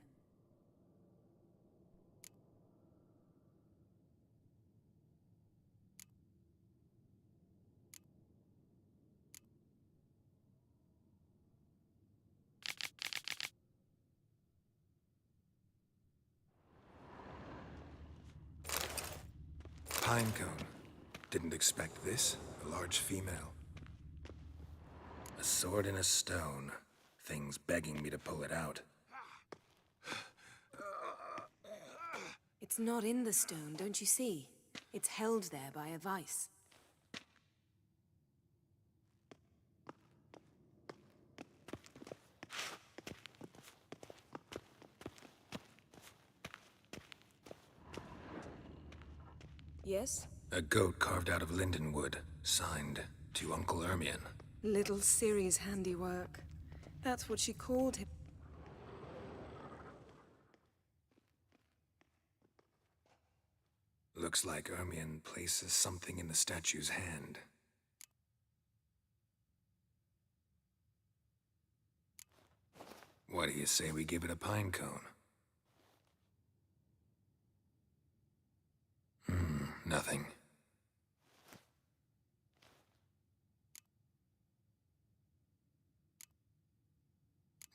Pinecone. Didn't expect this. A large female. A sword in a stone. Things begging me to pull it out. It's not in the stone, don't you see? It's held there by a vice. Yes? A goat carved out of lindenwood, signed to Uncle Ermien. Little Ciri's handiwork. That's what she called him. Looks like Ermien places something in the statue's hand. What do you say we give it a pine cone? Nothing.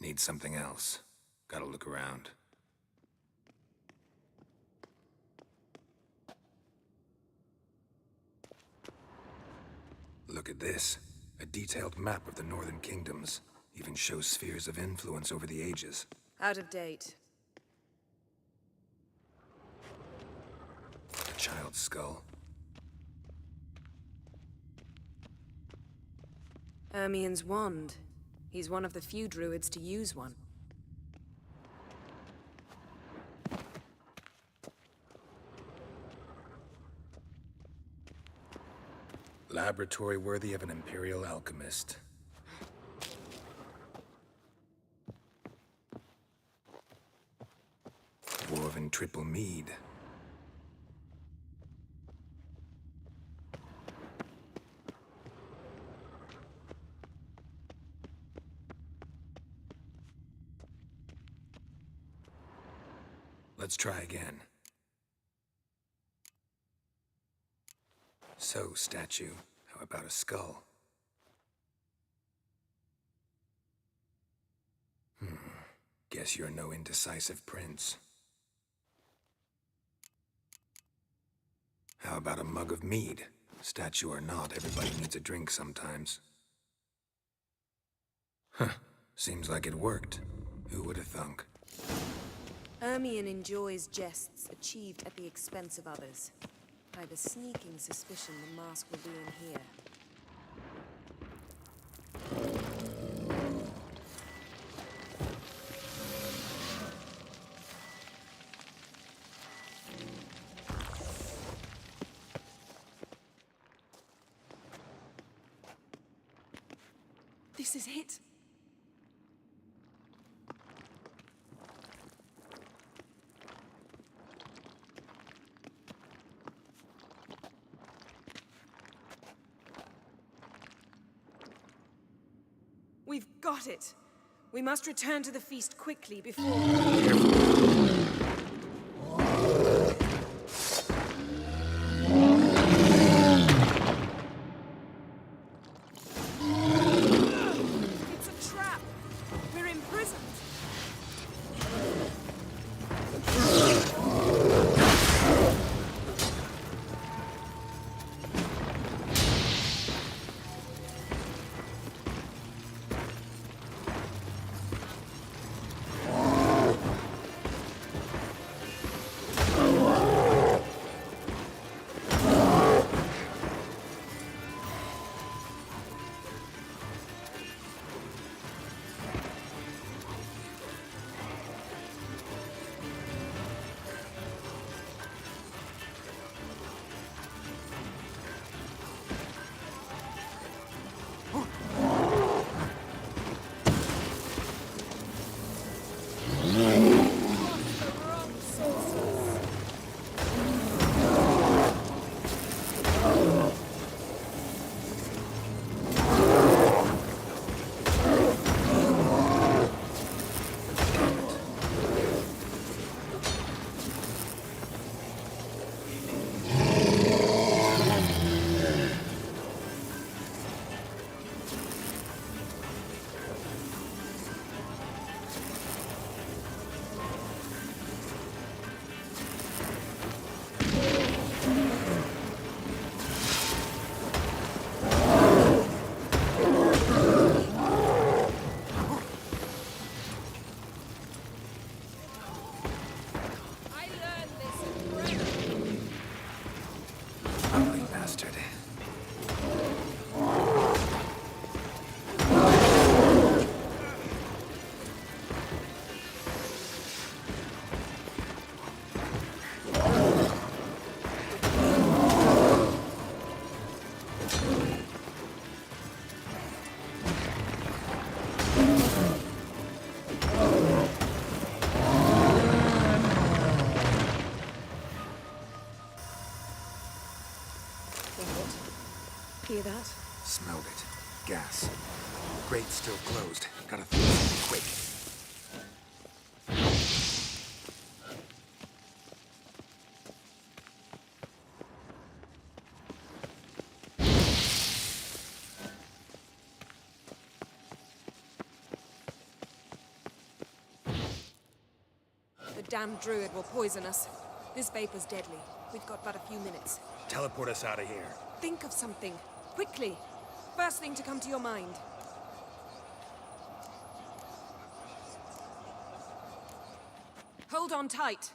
Need something else. Gotta look around. Look at this. A detailed map of the Northern Kingdoms. Even shows spheres of influence over the ages. Out of date. A child's skull. Ermien's wand. He's one of the few druids to use one. Laboratory worthy of an imperial alchemist. Dwarven triple mead. Let's try again. So, statue, how about a skull? Guess you're no indecisive prince. How about a mug of mead? Statue or not, everybody needs a drink sometimes. Huh, seems like it worked. Who would have thunk? Ermion enjoys jests achieved at the expense of others. I have a sneaking suspicion the mask will be in here. This is it. We've got it. We must return to the feast quickly before... Hear that? Smelled it. Gas. Grate's still closed. Gotta throw something quick. The damned druid will poison us. This vapor's deadly. We've got but a few minutes. Teleport us out of here. Think of something. Quickly. First thing to come to your mind. Hold on tight.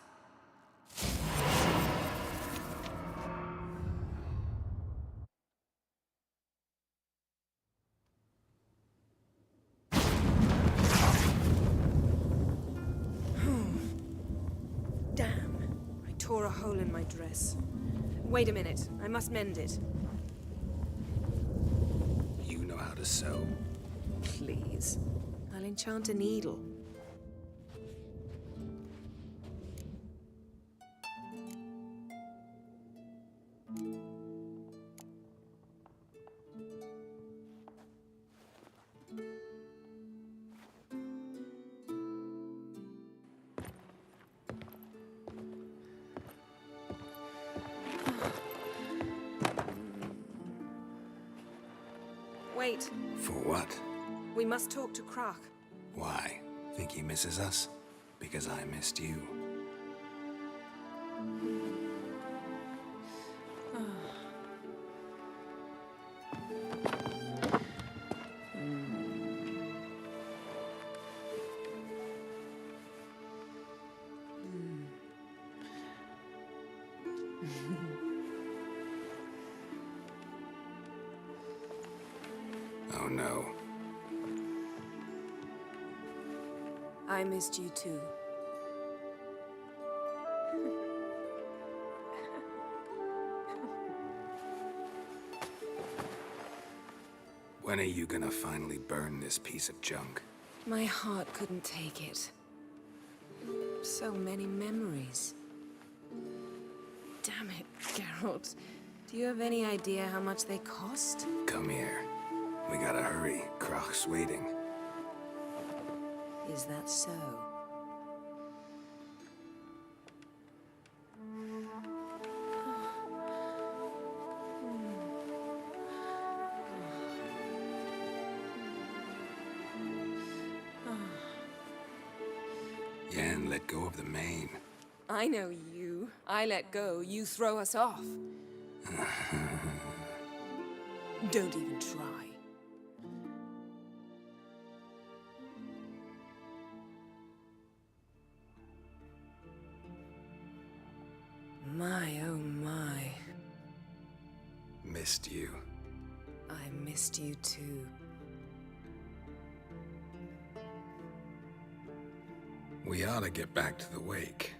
Damn. I tore a hole in my dress. Wait a minute. I must mend it. You know how to sew. Please. I'll enchant a needle. Wait. For what? We must talk to Croc. Why? Think he misses us? Because I missed you. Oh no. I missed you too. When are you gonna finally burn this piece of junk? My heart couldn't take it. So many memories. Damn it, Geralt. Do you have any idea how much they cost? Come here. We gotta hurry. Croc's waiting. Is that so? Yen let go of the mane. I know you. I let go, you throw us off. Don't even try. My, oh my. Missed you. I missed you too. We ought to get back to the wake.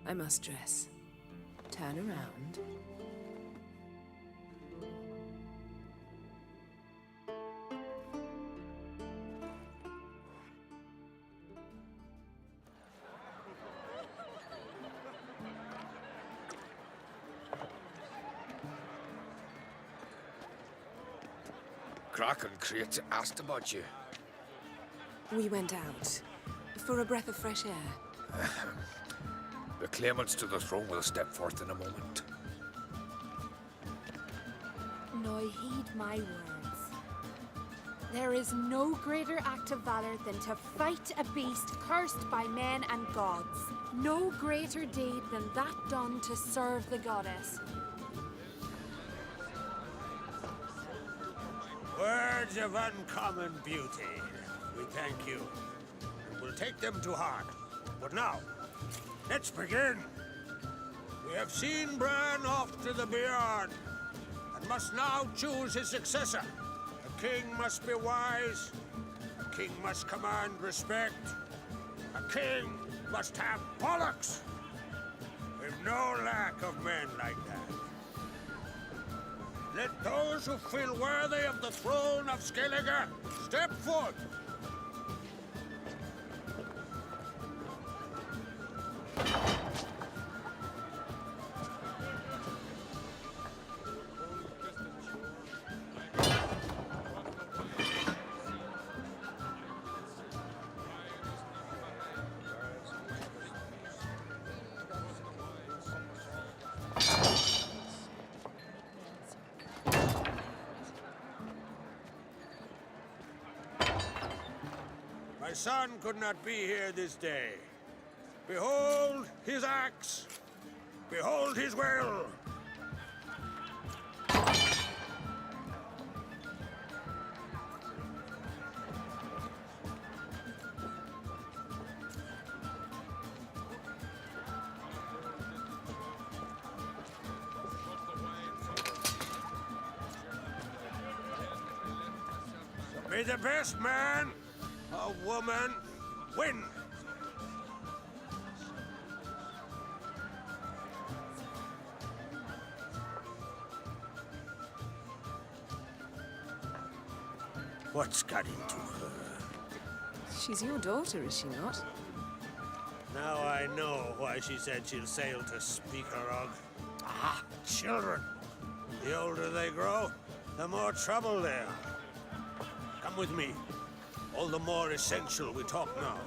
I must dress. Turn around. Croc and Crate asked about you. We went out. For a breath of fresh air. The claimants to the throne will step forth in a moment. Now heed my words. There is no greater act of valor than to fight a beast cursed by men and gods. No greater deed than that done to serve the goddess. Words of uncommon beauty. We thank you. And we'll take them to heart. But now, let's begin. We have seen Bran off to the beyond, and must now choose his successor. A king must be wise. A king must command respect. A king must have bollocks. We've no lack of men like that. Let those who feel worthy of the throne of Skellige step forth. My son could not be here this day. Behold his axe. Behold his will. May the best man or woman win. What's got into her? She's your daughter, is she not? Now I know why she said she'll sail to Speakerog. Ah, children. The older they grow, the more trouble they are. Come with me. All the more essential we talk now.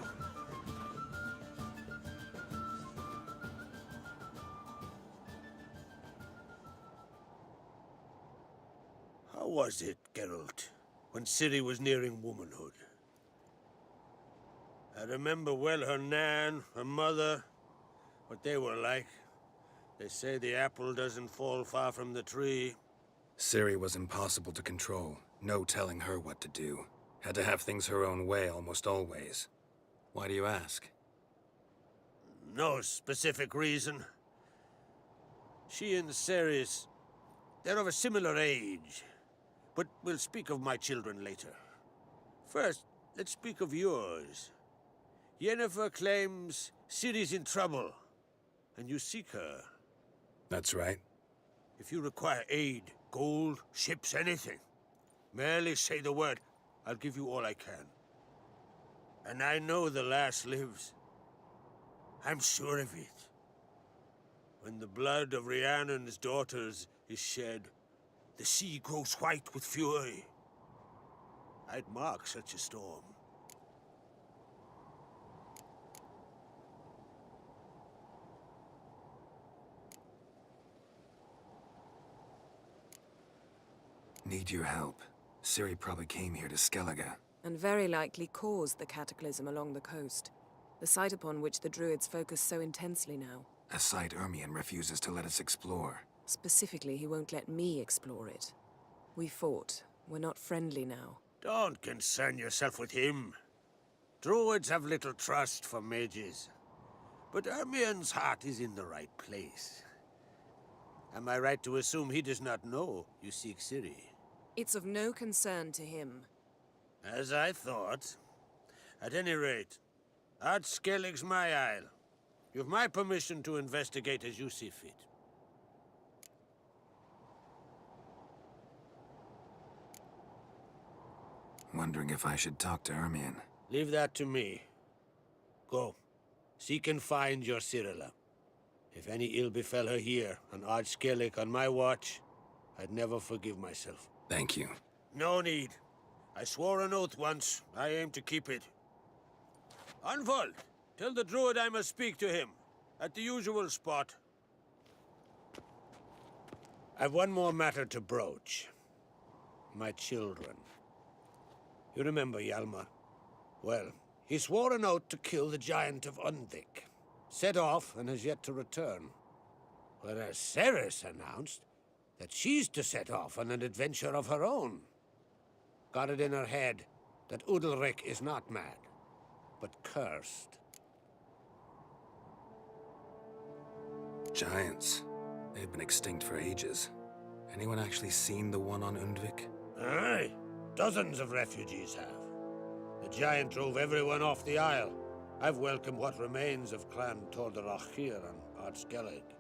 How was it, Geralt, when Ciri was nearing womanhood? I remember well her nan, her mother, what they were like. They say the apple doesn't fall far from the tree. Ciri was impossible to control. No telling her what to do. Had to have things her own way almost always. Why do you ask? No specific reason. She and Ceres, they're of a similar age. But we'll speak of my children later. First, let's speak of yours. Yennefer claims Ciri's in trouble, and you seek her. That's right. If you require aid, gold, ships, anything, merely say the word. I'll give you all I can. And I know the lass lives. I'm sure of it. When the blood of Rhiannon's daughters is shed, the sea grows white with fury. I'd mark such a storm. Need your help. Ciri probably came here to Skellige. And very likely caused the cataclysm along the coast. The site upon which the Druids focus so intensely now. A site Ermion refuses to let us explore. Specifically, he won't let me explore it. We fought. We're not friendly now. Don't concern yourself with him. Druids have little trust for mages. But Ermion's heart is in the right place. Am I right to assume he does not know you seek Ciri? It's of no concern to him. As I thought. At any rate, Ard Skellige's my isle. You've my permission to investigate as you see fit. Wondering if I should talk to Ermion. Leave that to me. Go. Seek and find your Cirilla. If any ill befell her here, on Ard Skellige on my watch, I'd never forgive myself. Thank you. No need. I swore an oath once. I aim to keep it. Onward! Tell the druid I must speak to him. At the usual spot. I've one more matter to broach. My children. You remember Hjalmar? Well, he swore an oath to kill the giant of Undvik. Set off and has yet to return. Whereas Ceres announced that she's to set off on an adventure of her own. Got it in her head that Udalric is not mad, but cursed. Giants. They've been extinct for ages. Anyone actually seen the one on Undvik? Aye. Dozens of refugees have. The giant drove everyone off the isle. I've welcomed what remains of Clan Tordarach here on Ard Skellige.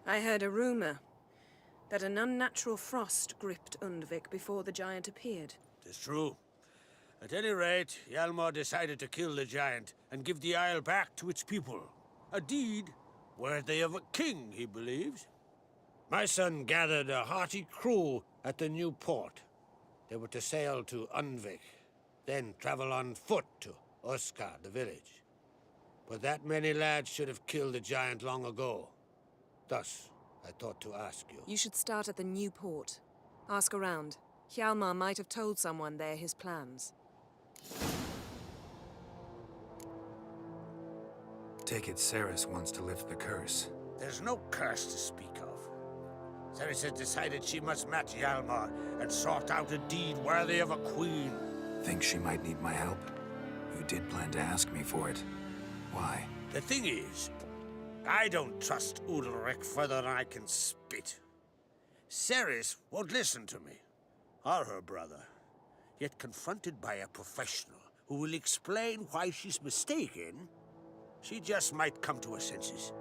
I heard a rumor that an unnatural frost gripped Undvik before the giant appeared. It's true. At any rate, Hjalmar decided to kill the giant and give the isle back to its people. A deed worthy of a king, he believes. My son gathered a hearty crew at the new port. They were to sail to Undvik, then travel on foot to Oskar, the village. But that many lads should have killed the giant long ago. Thus, I thought to ask you. You should start at the new port. Ask around. Hjalmar might have told someone there his plans. Take it Ceres wants to lift the curse. There's no curse to speak of. Ceres has decided she must match Hjalmar and sort out a deed worthy of a queen. Think she might need my help? You did plan to ask me for it. Why? The thing is, I don't trust Udalric further than I can spit. Ceres won't listen to me, or her brother. Yet confronted by a professional who will explain why she's mistaken, she just might come to her senses.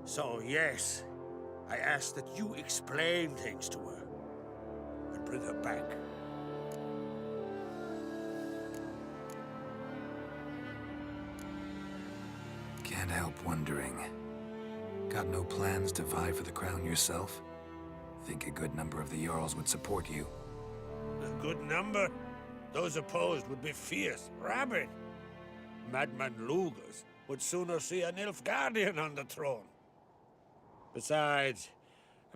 So yes, I ask that you explain things to her and bring her back. Can't help wondering. Got no plans to vie for the crown yourself? Think a good number of the Jarls would support you. A good number? Those opposed would be fierce, rabid. Madman Lugas would sooner see a Nilfgaardian on the throne. Besides,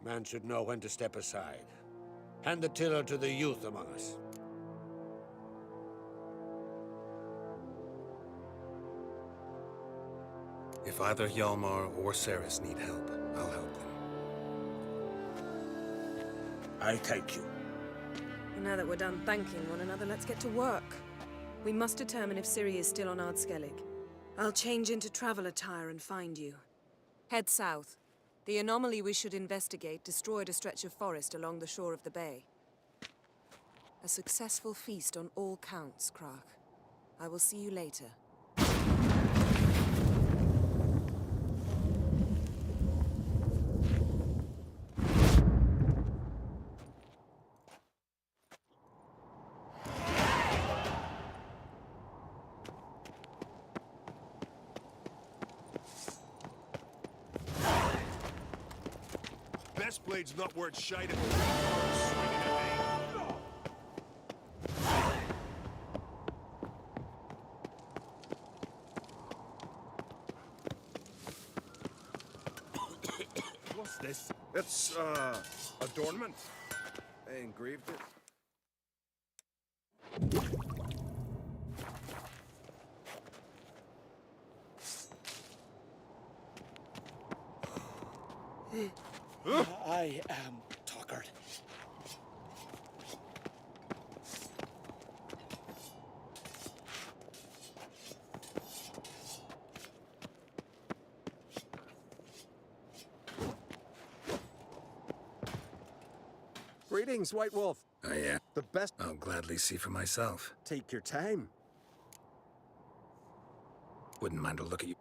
a man should know when to step aside. Hand the tiller to the youth among us. If either Hjalmar or Ceres need help, I'll help them. I thank you. And now that we're done thanking one another, let's get to work. We must determine if Ciri is still on Ard Skellige. I'll change into travel attire and find you. Head south. The anomaly we should investigate destroyed a stretch of forest along the shore of the bay. A successful feast on all counts, Krach. I will see you later. Best blade's not worth shite of swinging at me. What's this? It's, adornment. I engraved it. I am tuckered. Greetings, White Wolf. Oh, yeah? The best... I'll gladly see for myself. Take your time. Wouldn't mind a look at you.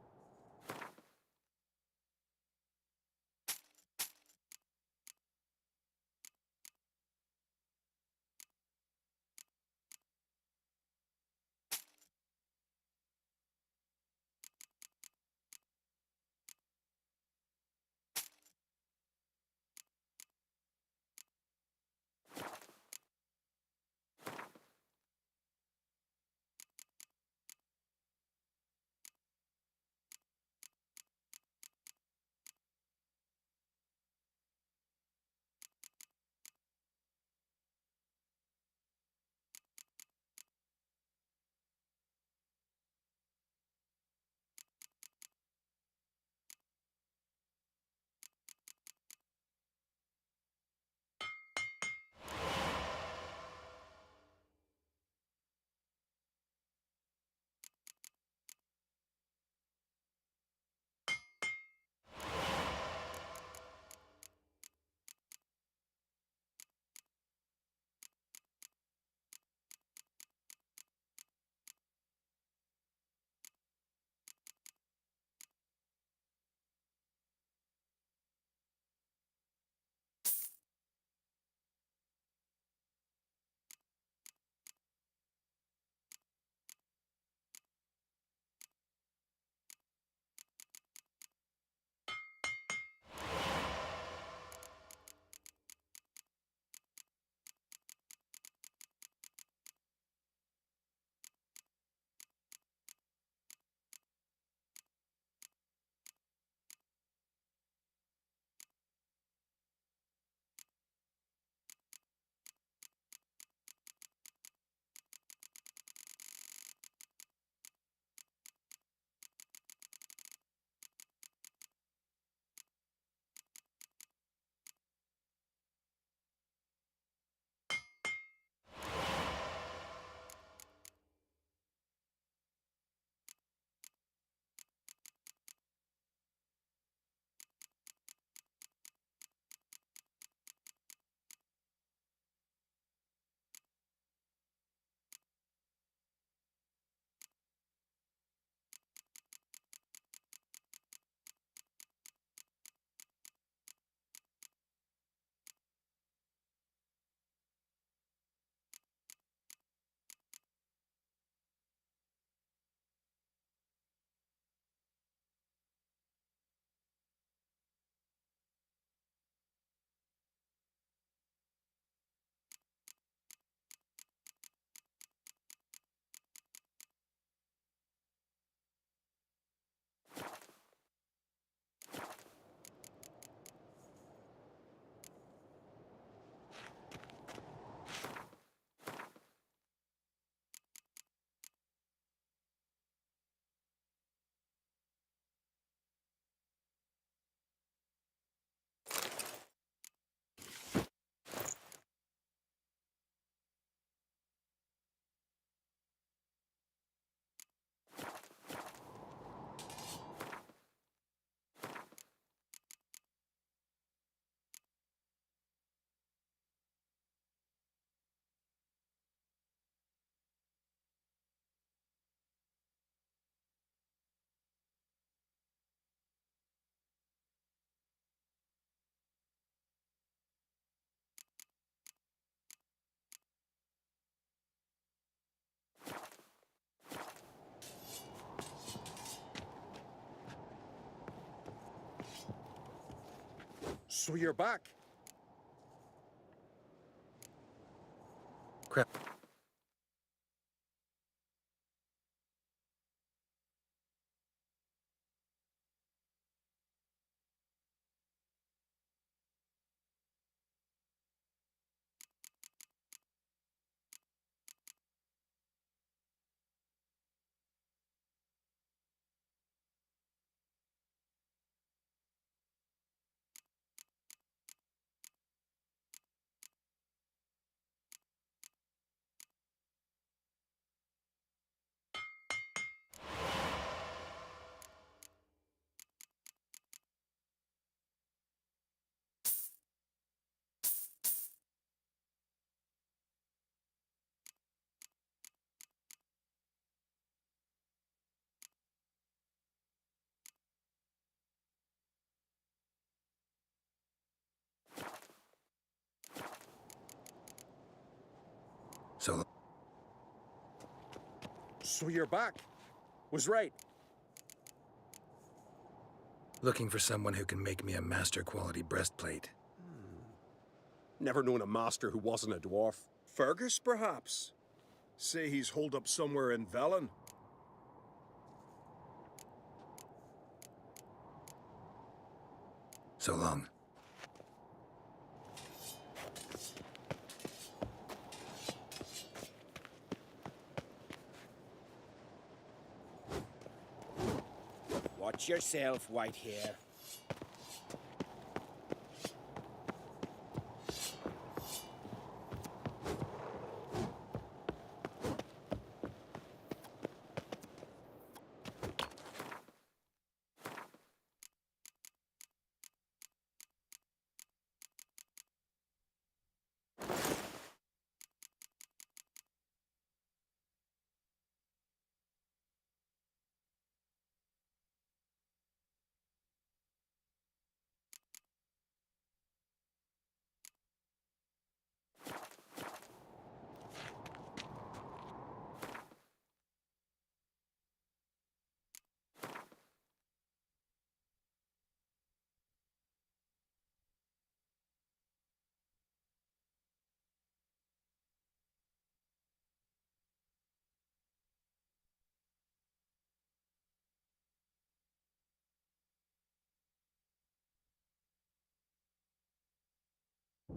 So you're back. Crap. So you're back. Was right. Looking for someone who can make me a master quality breastplate. Never known a master who wasn't a dwarf. Fergus, perhaps? Say he's holed up somewhere in Velen. So long. Watch yourself, white hair.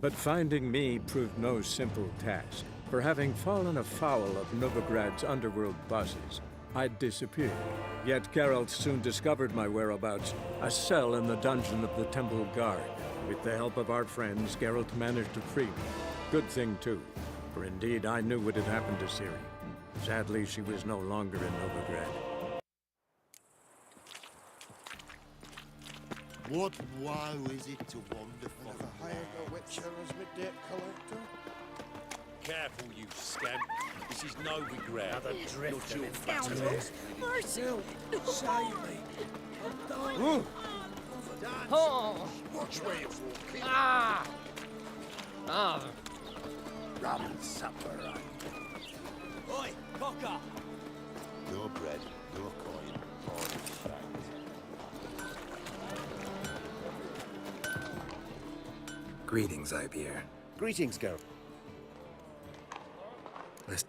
But finding me proved no simple task, for having fallen afoul of Novigrad's underworld bosses, I'd disappeared. Yet Geralt soon discovered my whereabouts, a cell in the dungeon of the Temple Guard. With the help of our friends, Geralt managed to free me. Good thing, too, for indeed I knew what had happened to Ciri. Sadly, she was no longer in Novigrad. What woe is it to wander from Never hired a witcher as my debt collector. Careful, you scamp. This is no regret. Another drift Your of fatters. Mercy! Save me! Oh! Watch where you're walking. Ah! Ah! Rum and supper, right? Oi, cocker! no bread, no coin, or fact. Greetings, Ibeer. Greetings, Geralt. Listen.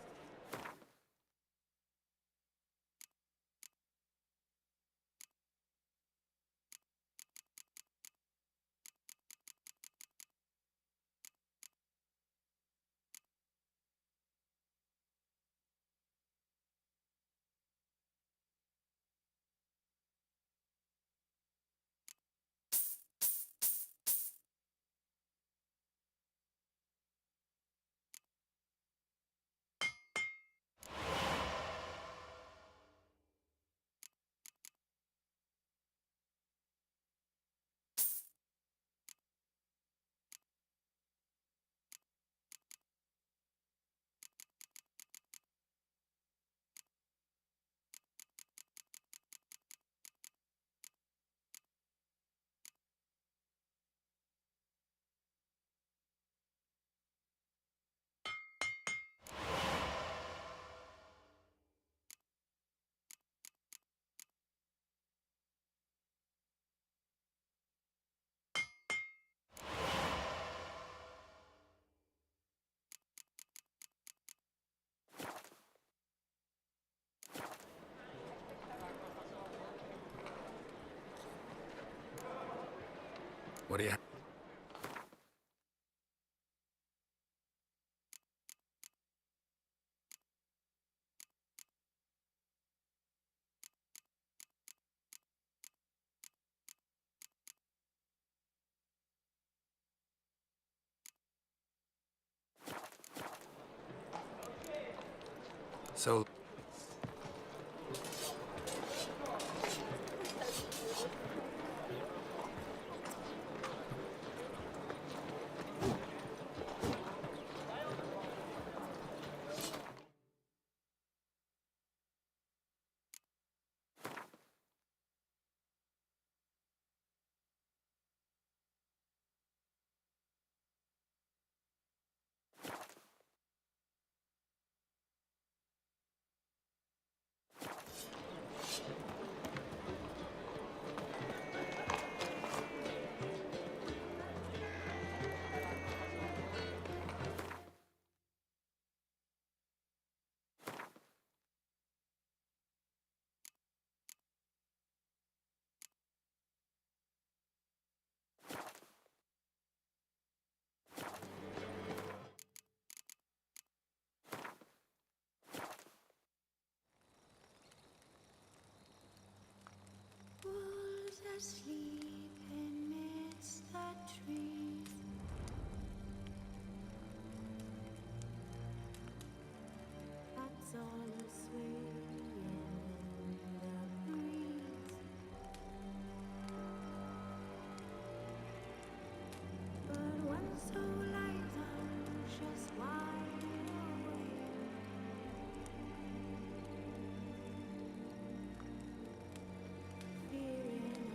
What do you... So...